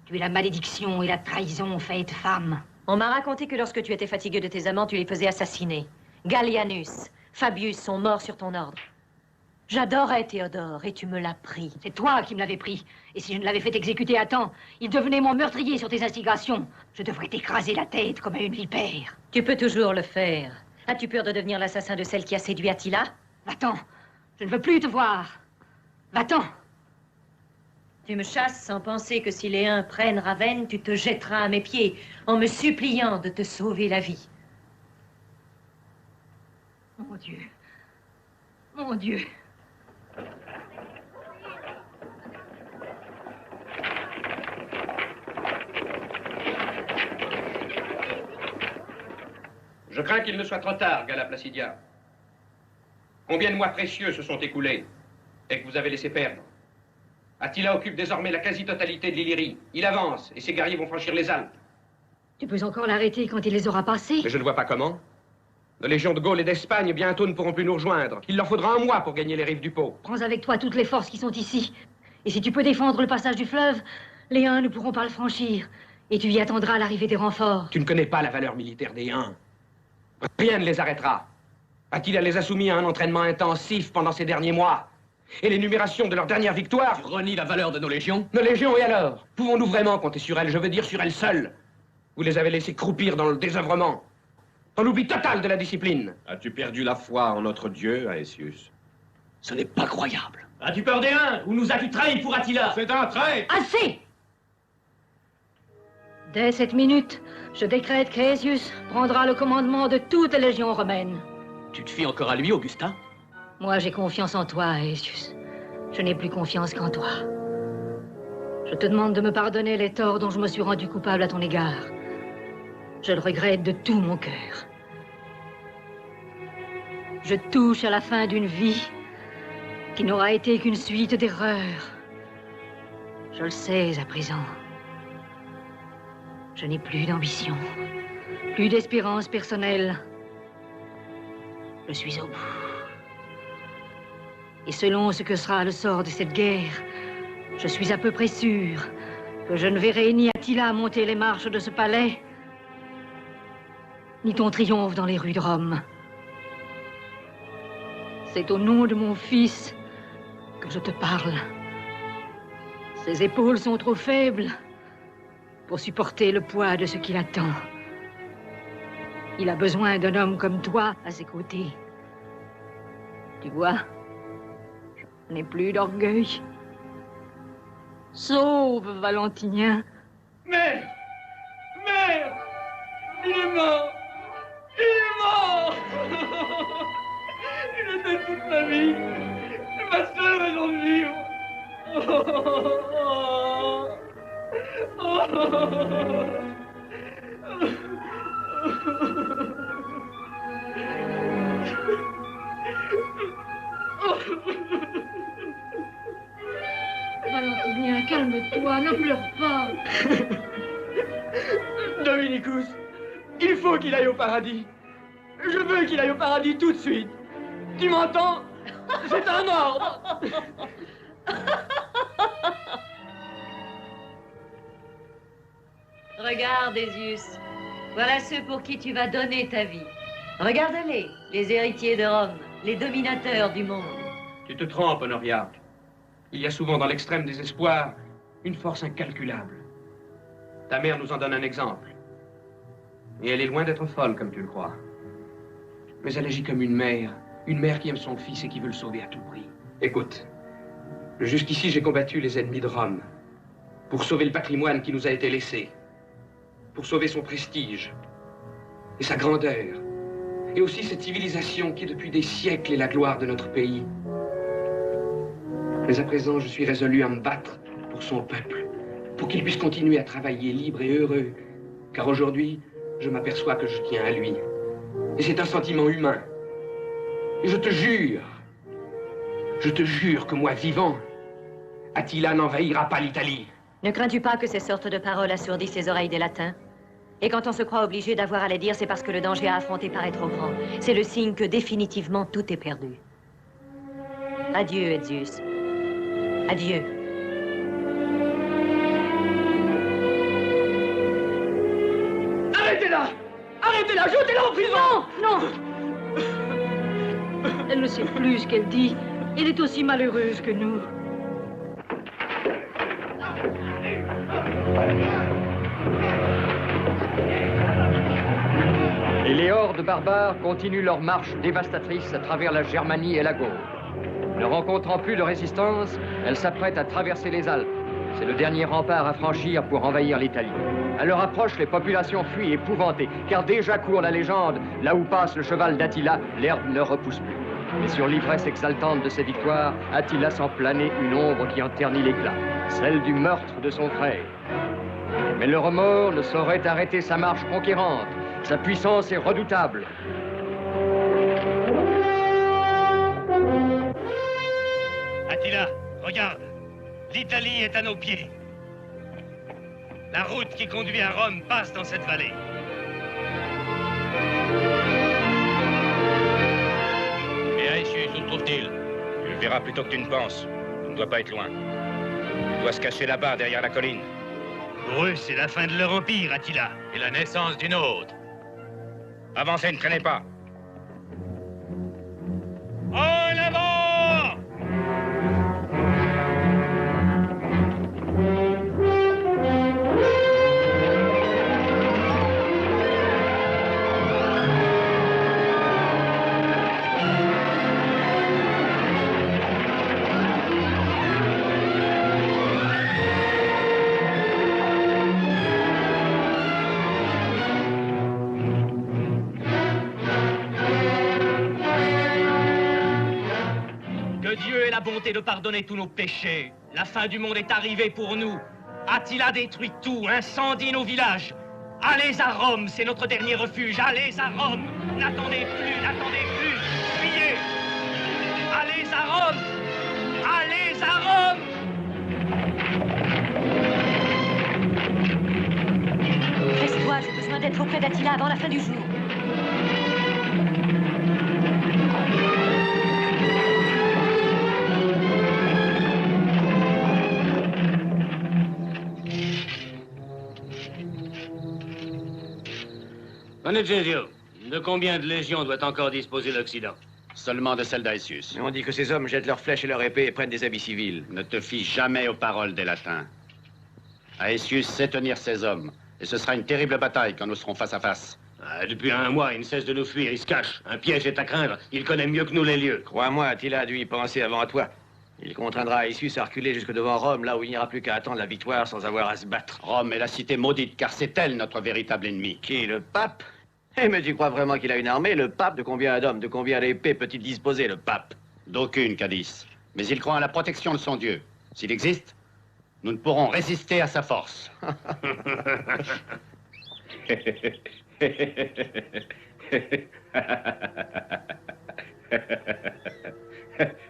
Tu es la malédiction et la trahison faite femme. On m'a raconté que lorsque tu étais fatigué de tes amants, tu les faisais assassiner. Gallianus, Fabius sont morts sur ton ordre. J'adorais Théodore et tu me l'as pris. C'est toi qui me l'avais pris. Et si je ne l'avais fait exécuter à temps, il devenait mon meurtrier sur tes instigations. Je devrais t'écraser la tête comme à une vipère. Tu peux toujours le faire. As-tu peur de devenir l'assassin de celle qui a séduit Attila? Va-t'en. Je ne veux plus te voir. Va-t'en. Tu me chasses sans penser que si les Huns prennent Ravenne, tu te jetteras à mes pieds en me suppliant de te sauver la vie. Mon Dieu. Mon Dieu. Je crains qu'il ne soit trop tard, Galla Placidia. Combien de mois précieux se sont écoulés? et que vous avez laissé perdre. Attila occupe désormais la quasi-totalité de l'Illyrie. Il avance, et ses guerriers vont franchir les Alpes. Tu peux encore l'arrêter quand il les aura passés. Mais je ne vois pas comment. Nos légions de Gaule et d'Espagne bientôt ne pourront plus nous rejoindre. Il leur faudra un mois pour gagner les rives du Pô. Prends avec toi toutes les forces qui sont ici. Et si tu peux défendre le passage du fleuve, les Huns ne pourront pas le franchir. Et tu y attendras l'arrivée des renforts. Tu ne connais pas la valeur militaire des Huns. Rien ne les arrêtera. Attila les a soumis à un entraînement intensif pendant ces derniers mois. Et l'énumération de leur dernière victoire... Tu renies la valeur de nos légions? Nos légions, et alors? Pouvons-nous vraiment compter sur elles? Je veux dire sur elles seules. Vous les avez laissées croupir dans le désœuvrement. Dans l'oubli total de la discipline. As-tu perdu la foi en notre Dieu, Aetius? Ce n'est pas croyable. As-tu peur des Huns? Ou nous as-tu trahis pour Attila? C'est un traître! Assez! Dès cette minute, je décrète qu'Aesius prendra le commandement de toute la légion romaine. Tu te fies encore à lui, Augustin? Moi, j'ai confiance en toi, Aesius. Je n'ai plus confiance qu'en toi. Je te demande de me pardonner les torts dont je me suis rendu coupable à ton égard. Je le regrette de tout mon cœur. Je touche à la fin d'une vie qui n'aura été qu'une suite d'erreurs. Je le sais à présent. Je n'ai plus d'ambition, plus d'espérance personnelle. Je suis au bout. Et selon ce que sera le sort de cette guerre, je suis à peu près sûr que je ne verrai ni Attila monter les marches de ce palais, ni ton triomphe dans les rues de Rome. C'est au nom de mon fils que je te parle. Ses épaules sont trop faibles pour supporter le poids de ce qu'il attend. Il a besoin d'un homme comme toi à ses côtés. Tu vois, je n'ai plus d'orgueil. Sauve Valentinien. Mère! Mère! Il est mort! Il est mort! Il était toute ma vie. C'est ma seule raison de vivre. Valentinien, calme-toi, ne pleure pas. Dominicus, il faut qu'il aille au paradis. Je veux qu'il aille au paradis tout de suite. Tu m'entends? C'est un ordre. Regarde, Aesius. Voilà ceux pour qui tu vas donner ta vie. Regarde-les, les héritiers de Rome, les dominateurs du monde. Tu te trompes, Honoria. Il y a souvent dans l'extrême désespoir une force incalculable. Ta mère nous en donne un exemple. Et elle est loin d'être folle, comme tu le crois. Mais elle agit comme une mère qui aime son fils et qui veut le sauver à tout prix. Écoute, jusqu'ici j'ai combattu les ennemis de Rome, pour sauver le patrimoine qui nous a été laissé, pour sauver son prestige et sa grandeur, et aussi cette civilisation qui depuis des siècles est la gloire de notre pays. Mais à présent, je suis résolu à me battre pour son peuple, pour qu'il puisse continuer à travailler libre et heureux, car aujourd'hui, je m'aperçois que je tiens à lui. Et c'est un sentiment humain. Et je te jure que moi, vivant, Attila n'envahira pas l'Italie. Ne crains-tu pas que ces sortes de paroles assourdissent les oreilles des latins? Et quand on se croit obligé d'avoir à les dire, c'est parce que le danger à affronter paraît trop grand. C'est le signe que définitivement tout est perdu. Adieu, Aetius. Adieu. Arrêtez-la! Arrêtez-la! Jetez-la en prison! Non! Elle ne sait plus ce qu'elle dit. Elle est aussi malheureuse que nous. Et les hordes barbares continuent leur marche dévastatrice à travers la Germanie et la Gaule. Ne rencontrant plus de résistance, elles s'apprêtent à traverser les Alpes. C'est le dernier rempart à franchir pour envahir l'Italie. À leur approche, les populations fuient épouvantées, car déjà court la légende, là où passe le cheval d'Attila, l'herbe ne repousse plus. Mais sur l'ivresse exaltante de ses victoires, Attila sent planer une ombre qui en ternit l'éclat, celle du meurtre de son frère. Mais le remords ne saurait arrêter sa marche conquérante. Sa puissance est redoutable. Attila, regarde. L'Italie est à nos pieds. La route qui conduit à Rome passe dans cette vallée. Et Aetius, où te trouve-t-il? Tu le verras plus tôt que tu ne penses. Tu ne dois pas être loin. Tu dois se cacher là-bas, derrière la colline. Pour eux, c'est la fin de leur empire, Attila. Et la naissance d'une autre. Avancez, ne traînez pas. En avant! Dieu ait la bonté de pardonner tous nos péchés. La fin du monde est arrivée pour nous. Attila détruit tout, incendie nos villages. Allez à Rome, c'est notre dernier refuge. Allez à Rome. N'attendez plus, fuyez. Allez à Rome. Allez à Rome. Reste-toi, j'ai besoin d'être auprès d'Attila avant la fin du jour. Onegezio, de combien de légions doit encore disposer l'Occident? Seulement de celle d'Aetius. Mais on dit que ces hommes jettent leurs flèches et leurs épées et prennent des habits civils. Ne te fie jamais aux paroles des Latins. Aetius sait tenir ses hommes. Et ce sera une terrible bataille quand nous serons face à face. Depuis un mois, il ne cesse de nous fuir, il se cache. Un piège est à craindre. Il connaît mieux que nous les lieux. Crois-moi, Attila a dû y penser avant à toi. Il contraindra Aetius à reculer jusque devant Rome, là où il n'y aura plus qu'à attendre la victoire sans avoir à se battre. Rome est la cité maudite, car c'est elle notre véritable ennemi. Qui, le pape? Eh, mais tu crois vraiment qu'il a une armée? Le pape, de combien d'hommes, de combien d'épées peut-il disposer, le pape? D'aucune, Cadice. Mais il croit en la protection de son Dieu. S'il existe, nous ne pourrons résister à sa force.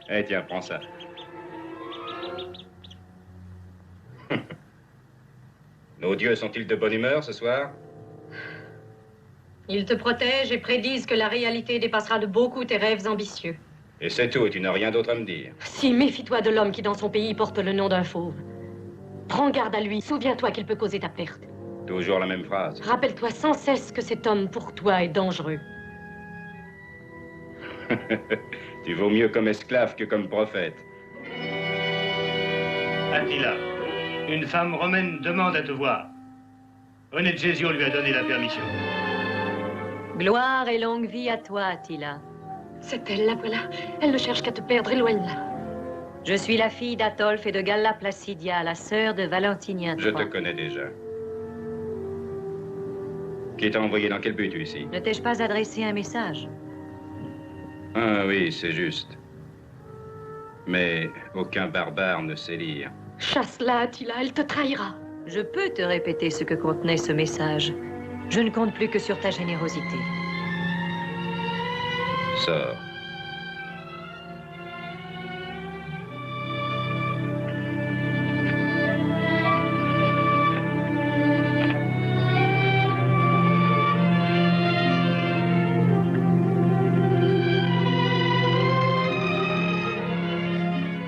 Eh, tiens, prends ça. Nos dieux sont-ils de bonne humeur ce soir? Ils te protègent et prédisent que la réalité dépassera de beaucoup tes rêves ambitieux. Et c'est tout, tu n'as rien d'autre à me dire. Si, méfie-toi de l'homme qui dans son pays porte le nom d'un fauve. Prends garde à lui, souviens-toi qu'il peut causer ta perte. Toujours la même phrase. Rappelle-toi sans cesse que cet homme pour toi est dangereux. Tu vaux mieux comme esclave que comme prophète. Attila, une femme romaine demande à te voir. Onegezio lui a donné la permission. Gloire et longue vie à toi, Attila. C'est elle, la voilà. Elle ne cherche qu'à te perdre, éloigne-la. Je suis la fille d'Atolphe et de Galla Placidia, la sœur de Valentinien III. Je te connais déjà. Qui t'a envoyé dans quel but ici? Ne t'ai-je pas adressé un message? Ah oui, c'est juste. Mais aucun barbare ne sait lire. Chasse-la, Attila, elle te trahira. Je peux te répéter ce que contenait ce message. Je ne compte plus que sur ta générosité. Sors.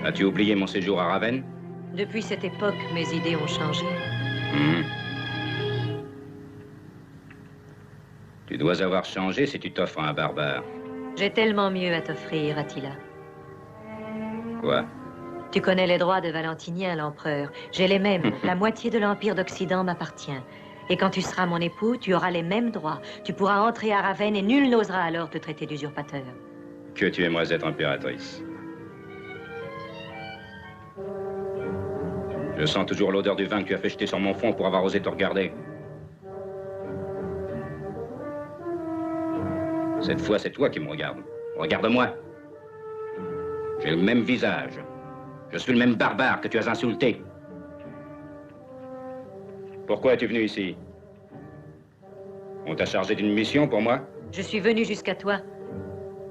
As-tu oublié mon séjour à Ravenne? Depuis cette époque, mes idées ont changé. Tu dois avoir changé si tu t'offres à un barbare. J'ai tellement mieux à t'offrir, Attila. Quoi? Tu connais les droits de Valentinien, l'empereur. J'ai les mêmes. La moitié de l'Empire d'Occident m'appartient. Et quand tu seras mon époux, tu auras les mêmes droits. Tu pourras entrer à Ravenne et nul n'osera alors te traiter d'usurpateur. Que tu aimerais être impératrice. Je sens toujours l'odeur du vin que tu as fait jeter sur mon front pour avoir osé te regarder. Cette fois, c'est toi qui me regardes. Regarde-moi. J'ai le même visage. Je suis le même barbare que tu as insulté. Pourquoi es-tu venu ici? On t'a chargé d'une mission pour moi? Je suis venu jusqu'à toi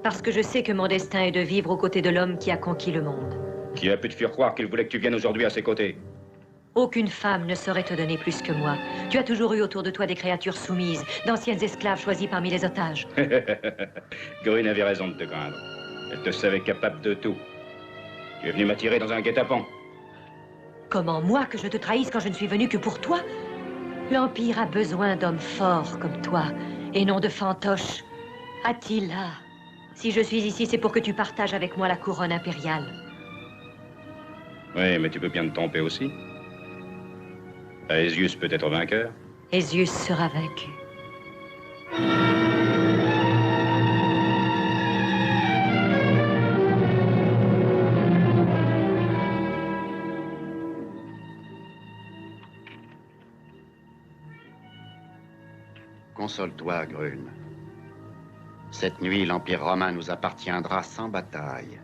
parce que je sais que mon destin est de vivre aux côtés de l'homme qui a conquis le monde. Qui a pu te faire croire qu'il voulait que tu viennes aujourd'hui à ses côtés? Aucune femme ne saurait te donner plus que moi. Tu as toujours eu autour de toi des créatures soumises, d'anciennes esclaves choisies parmi les otages. Grune avait raison de te craindre. Elle te savait capable de tout. Tu es venu m'attirer dans un guet-apens. Comment, moi, que je te trahisse quand je ne suis venu que pour toi? L'Empire a besoin d'hommes forts comme toi, et non de fantoches. Attila, si je suis ici, c'est pour que tu partages avec moi la couronne impériale. Oui, mais tu peux bien te tromper aussi. Aesius peut être vainqueur. Aesius sera vaincu. Console-toi, Grune. Cette nuit, l'Empire romain nous appartiendra sans bataille.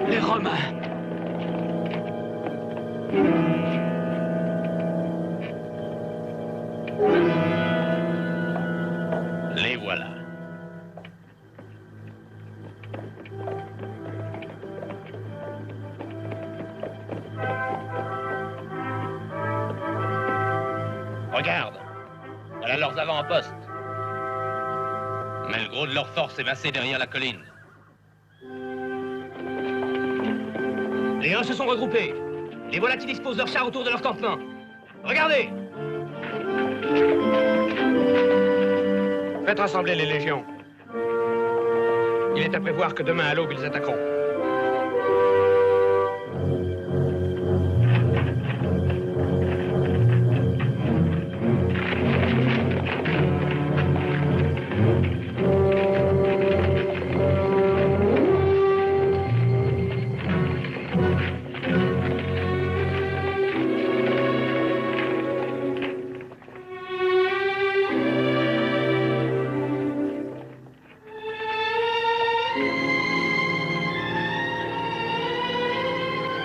Les Romains! Les voilà. Regarde, voilà leurs avant-postes. Mais le gros de leur force est massé derrière la colline. Les uns se sont regroupés. Les voilà qui disposent leurs chars autour de leur campement. Regardez! Faites rassembler les légions. Il est à prévoir que demain à l'aube, ils attaqueront.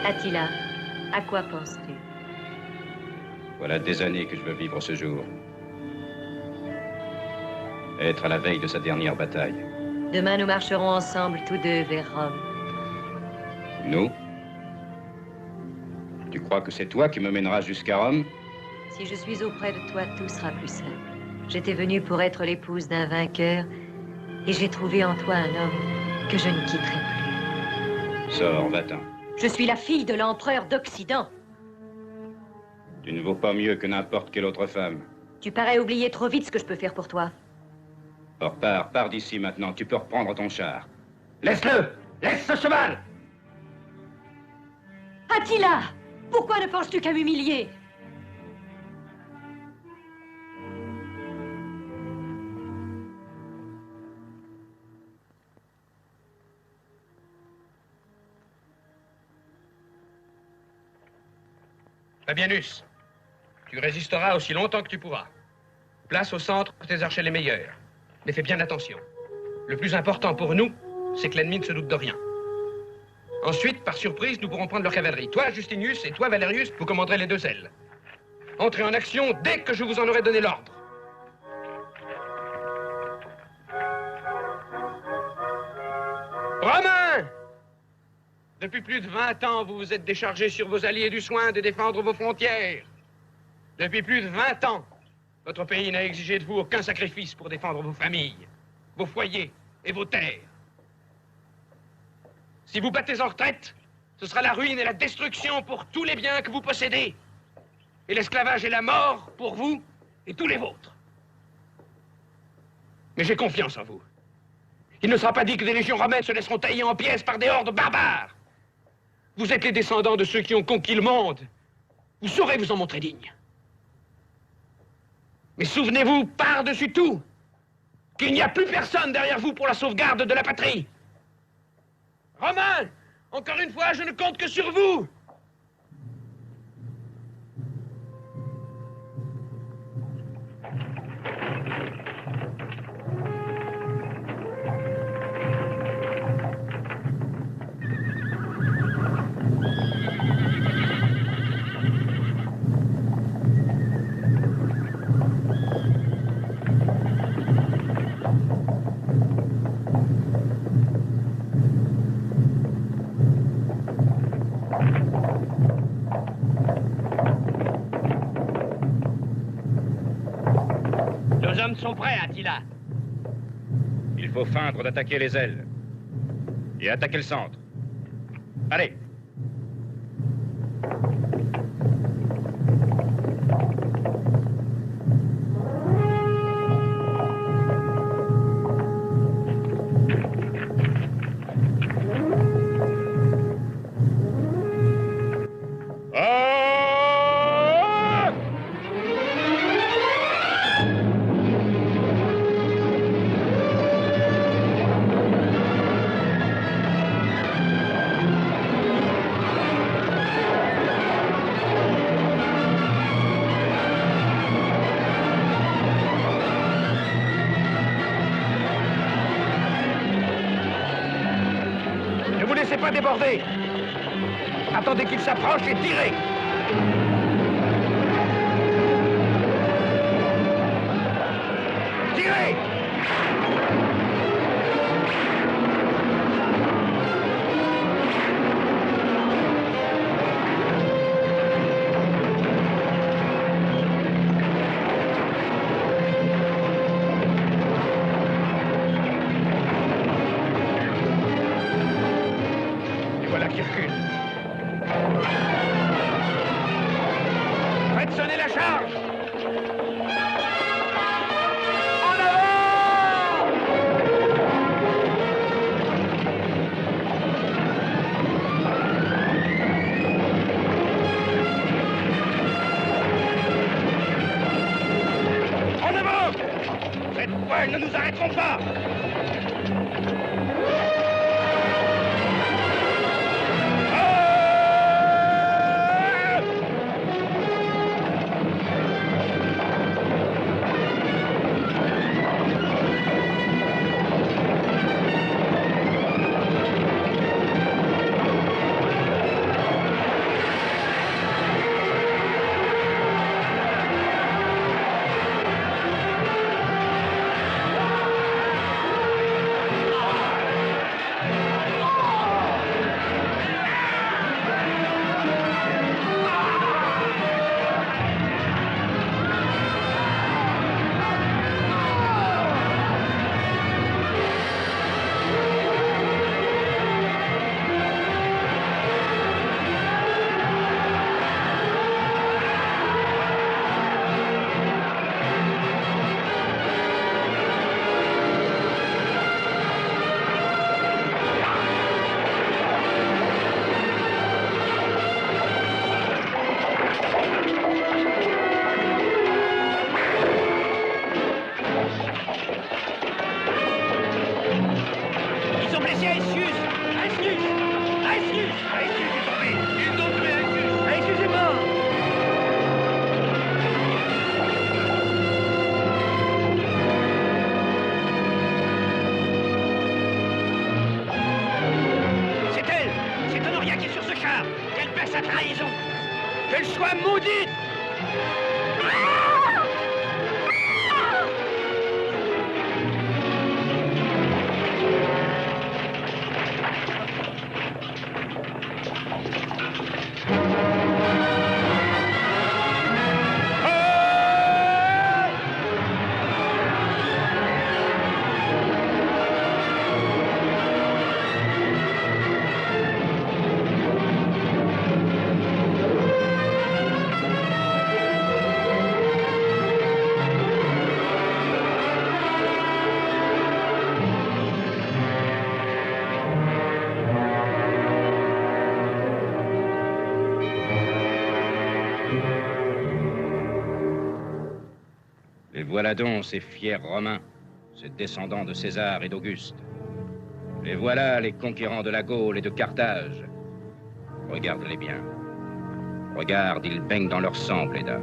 Attila, à quoi penses-tu? Voilà des années que je veux vivre ce jour. Être à la veille de sa dernière bataille. Demain, nous marcherons ensemble tous deux vers Rome. Nous? Tu crois que c'est toi qui me mèneras jusqu'à Rome? Si je suis auprès de toi, tout sera plus simple. J'étais venue pour être l'épouse d'un vainqueur, et j'ai trouvé en toi un homme que je ne quitterai plus. Sors, va-t'en. Je suis la fille de l'empereur d'Occident. Tu ne vaux pas mieux que n'importe quelle autre femme. Tu parais oublier trop vite ce que je peux faire pour toi. Or, pars d'ici maintenant. Tu peux reprendre ton char. Laisse-le! Laisse ce cheval! Attila! Pourquoi ne penses-tu qu'à m'humilier? Fabianus, tu résisteras aussi longtemps que tu pourras. Place au centre tes archers les meilleurs. Mais fais bien attention. Le plus important pour nous, c'est que l'ennemi ne se doute de rien. Ensuite, par surprise, nous pourrons prendre leur cavalerie. Toi, Justinius, et toi, Valerius, vous commanderez les deux ailes. Entrez en action dès que je vous en aurai donné l'ordre. Romains! Depuis plus de 20 ans, vous vous êtes déchargés sur vos alliés du soin de défendre vos frontières. Depuis plus de 20 ans, votre pays n'a exigé de vous aucun sacrifice pour défendre vos familles, vos foyers et vos terres. Si vous battez en retraite, ce sera la ruine et la destruction pour tous les biens que vous possédez. Et l'esclavage et la mort pour vous et tous les vôtres. Mais j'ai confiance en vous. Il ne sera pas dit que des légions romaines se laisseront tailler en pièces par des hordes barbares. Vous êtes les descendants de ceux qui ont conquis le monde. Vous saurez vous en montrer dignes. Mais souvenez-vous, par-dessus tout, qu'il n'y a plus personne derrière vous pour la sauvegarde de la patrie. Romains, encore une fois, je ne compte que sur vous. hommes sont prêts, Attila. Il faut feindre d'attaquer les ailes. Et attaquer le centre. Allez! Ne vous laissez pas déborder. Attendez qu'il s'approche et tirez. Tirez! Et voilà qui recule. Faites sonner la charge! En avant! En avant! Cette fois, ils ne nous arrêteront pas! Ils ont blessé Aesius! Aesius! Aesius! Aesius est tombé! Ils ont tué Aesius! Aesius est mort! C'est elle! C'est Honoria qui est sur ce char! Qu'elle paie sa trahison! Qu'elle soit maudite! Les voilà donc, ces fiers Romains, ces descendants de César et d'Auguste. Les voilà, les conquérants de la Gaule et de Carthage. Regarde-les bien. Regarde, ils baignent dans leur sang, Bléda.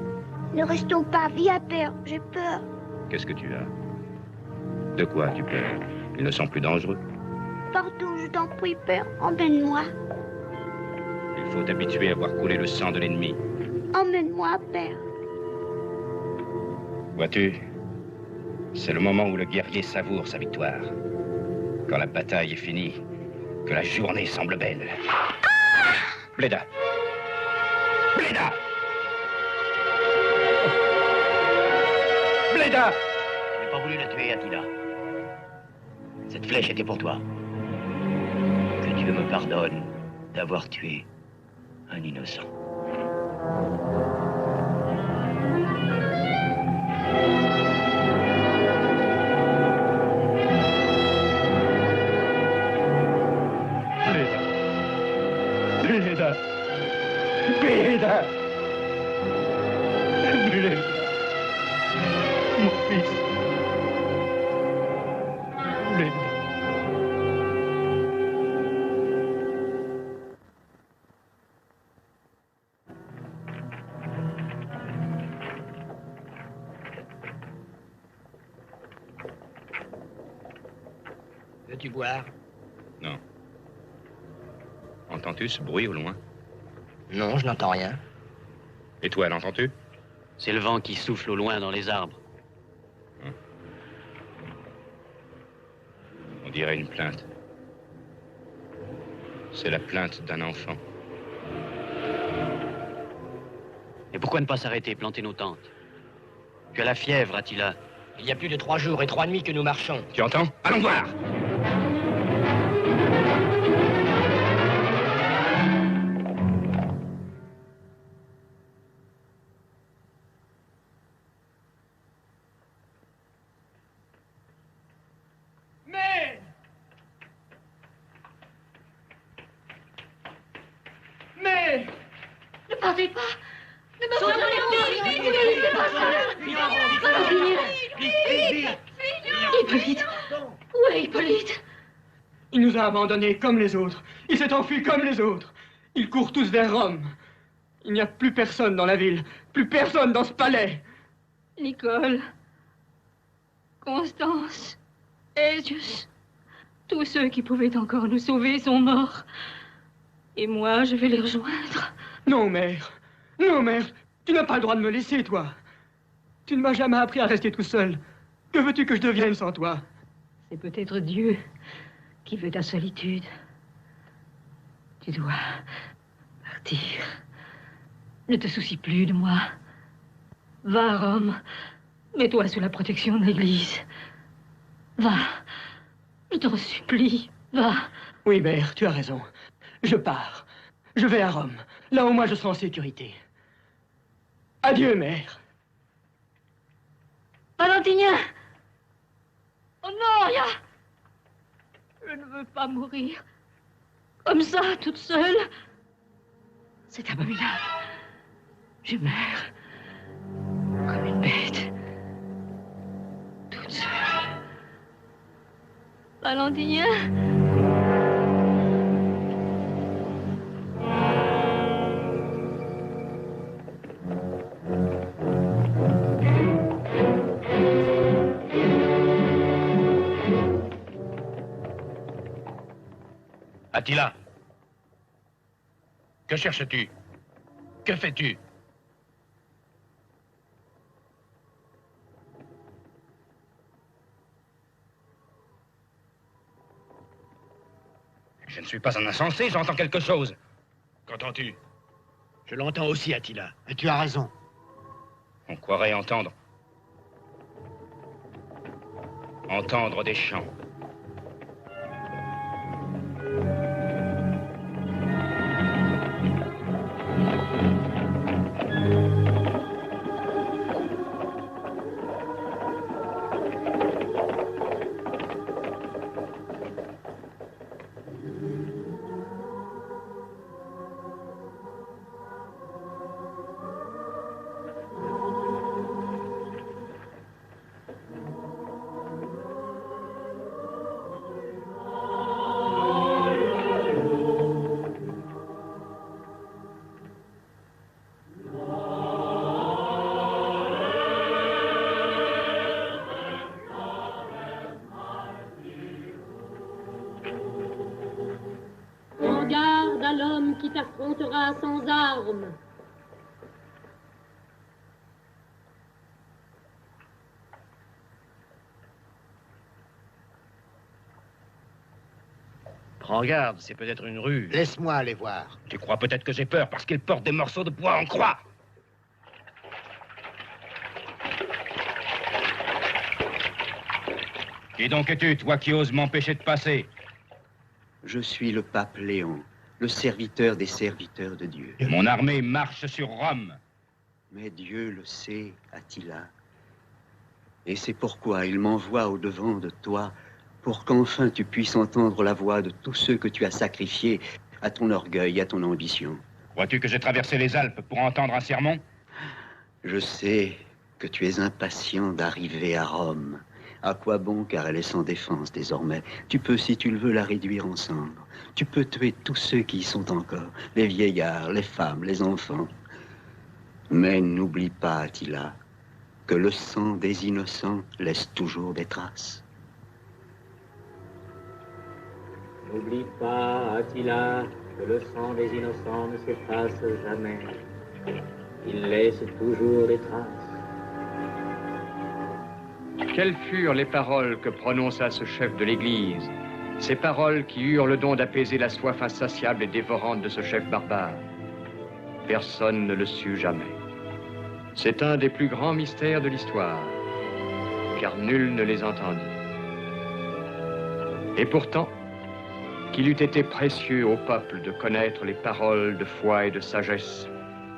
Ne restons pas, viens, père, j'ai peur. Qu'est-ce que tu as? De quoi tu peur? Ils ne sont plus dangereux. Pardon, je t'en prie, père, emmène-moi. Il faut t'habituer à voir couler le sang de l'ennemi. Emmène-moi, père. Vois-tu, c'est le moment où le guerrier savoure sa victoire. Quand la bataille est finie, que la journée semble belle. Bléda! Bléda! Bléda! pas voulu la tuer, Attila. Cette flèche était pour toi. Que Dieu me pardonne d'avoir tué un innocent. Bléda. Bléda. Bléda. Mon fils. Bléda. Veux-tu boire? Non. Entends-tu ce bruit au loin? Non, je n'entends rien. Et toi, l'entends-tu? C'est le vent qui souffle au loin dans les arbres. On dirait une plainte. C'est la plainte d'un enfant. Et pourquoi ne pas s'arrêter, planter nos tentes? Tu as la fièvre, Attila. Il y a plus de 3 jours et 3 nuits que nous marchons. Tu entends? Allons voir! Ne partez pas. Ne me faites pas ça. Hippolyte. Où est Hippolyte? Il nous a abandonnés comme les autres. Il s'est enfui comme les autres. Ils courent tous vers Rome. Il n'y a plus personne dans la ville. Plus personne dans ce palais. Nicole, Constance, Esius, tous ceux qui pouvaient encore nous sauver sont morts. Et moi, je vais les rejoindre. Non, mère. Non, mère. Tu n'as pas le droit de me laisser, toi. Tu ne m'as jamais appris à rester tout seul. Que veux-tu que je devienne sans toi? C'est peut-être Dieu qui veut ta solitude. Tu dois partir. Ne te soucie plus de moi. Va à Rome. Mets-toi sous la protection de l'Église. Va. Je te supplie. Va. Oui, mère, tu as raison. Je pars. Je vais à Rome. Là où moi je serai en sécurité. Adieu, mère. Valentinien! Oh non, rien! Je ne veux pas mourir. Comme ça, toute seule. C'est abominable. Je meurs. Comme une bête. Toute seule. Valentinien? Attila, que cherches-tu? Que fais-tu? Je ne suis pas un insensé, j'entends quelque chose. Qu'entends-tu? Je l'entends aussi, Attila. Et tu as raison. On croirait entendre. Entendre des chants. Qui t'affrontera sans armes. Prends garde, c'est peut-être une rue. Laisse-moi aller voir. Tu crois peut-être que j'ai peur parce qu'il porte des morceaux de bois en croix. Qui donc es-tu, toi qui oses m'empêcher de passer? Je suis le pape Léon, le serviteur des serviteurs de Dieu. Mon armée marche sur Rome. Mais Dieu le sait, Attila. Et c'est pourquoi il m'envoie au-devant de toi, pour qu'enfin tu puisses entendre la voix de tous ceux que tu as sacrifiés à ton orgueil, à ton ambition. Crois-tu que j'ai traversé les Alpes pour entendre un sermon? Je sais que tu es impatient d'arriver à Rome. À quoi bon, car elle est sans défense désormais. Tu peux, si tu le veux, la réduire en cendres. Tu peux tuer tous ceux qui y sont encore, les vieillards, les femmes, les enfants. Mais n'oublie pas, Attila, que le sang des innocents laisse toujours des traces. N'oublie pas, Attila, que le sang des innocents ne s'efface jamais. Il laisse toujours des traces. Quelles furent les paroles que prononça ce chef de l'Église? Ces paroles qui eurent le don d'apaiser la soif insatiable et dévorante de ce chef barbare. Personne ne le sut jamais. C'est un des plus grands mystères de l'histoire, car nul ne les entendit. Et pourtant, qu'il eût été précieux au peuple de connaître les paroles de foi et de sagesse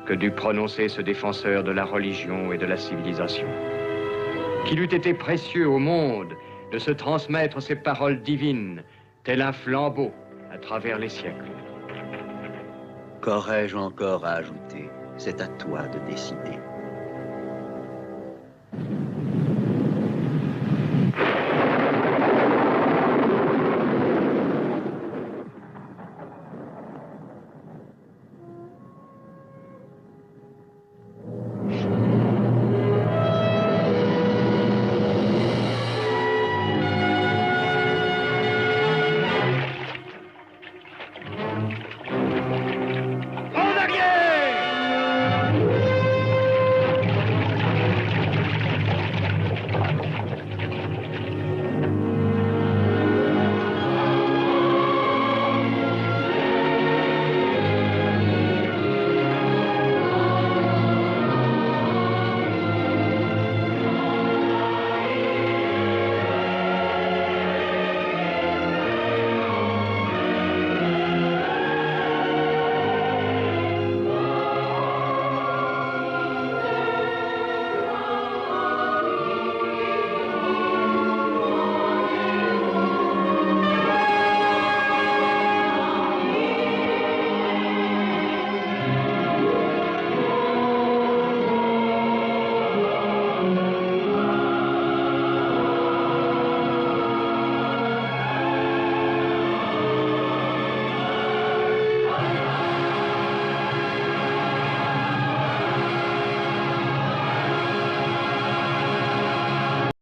que dut prononcer ce défenseur de la religion et de la civilisation. Qu'il eût été précieux au monde de se transmettre ces paroles divines, tel un flambeau à travers les siècles. Qu'aurais-je encore à ajouter? C'est à toi de décider.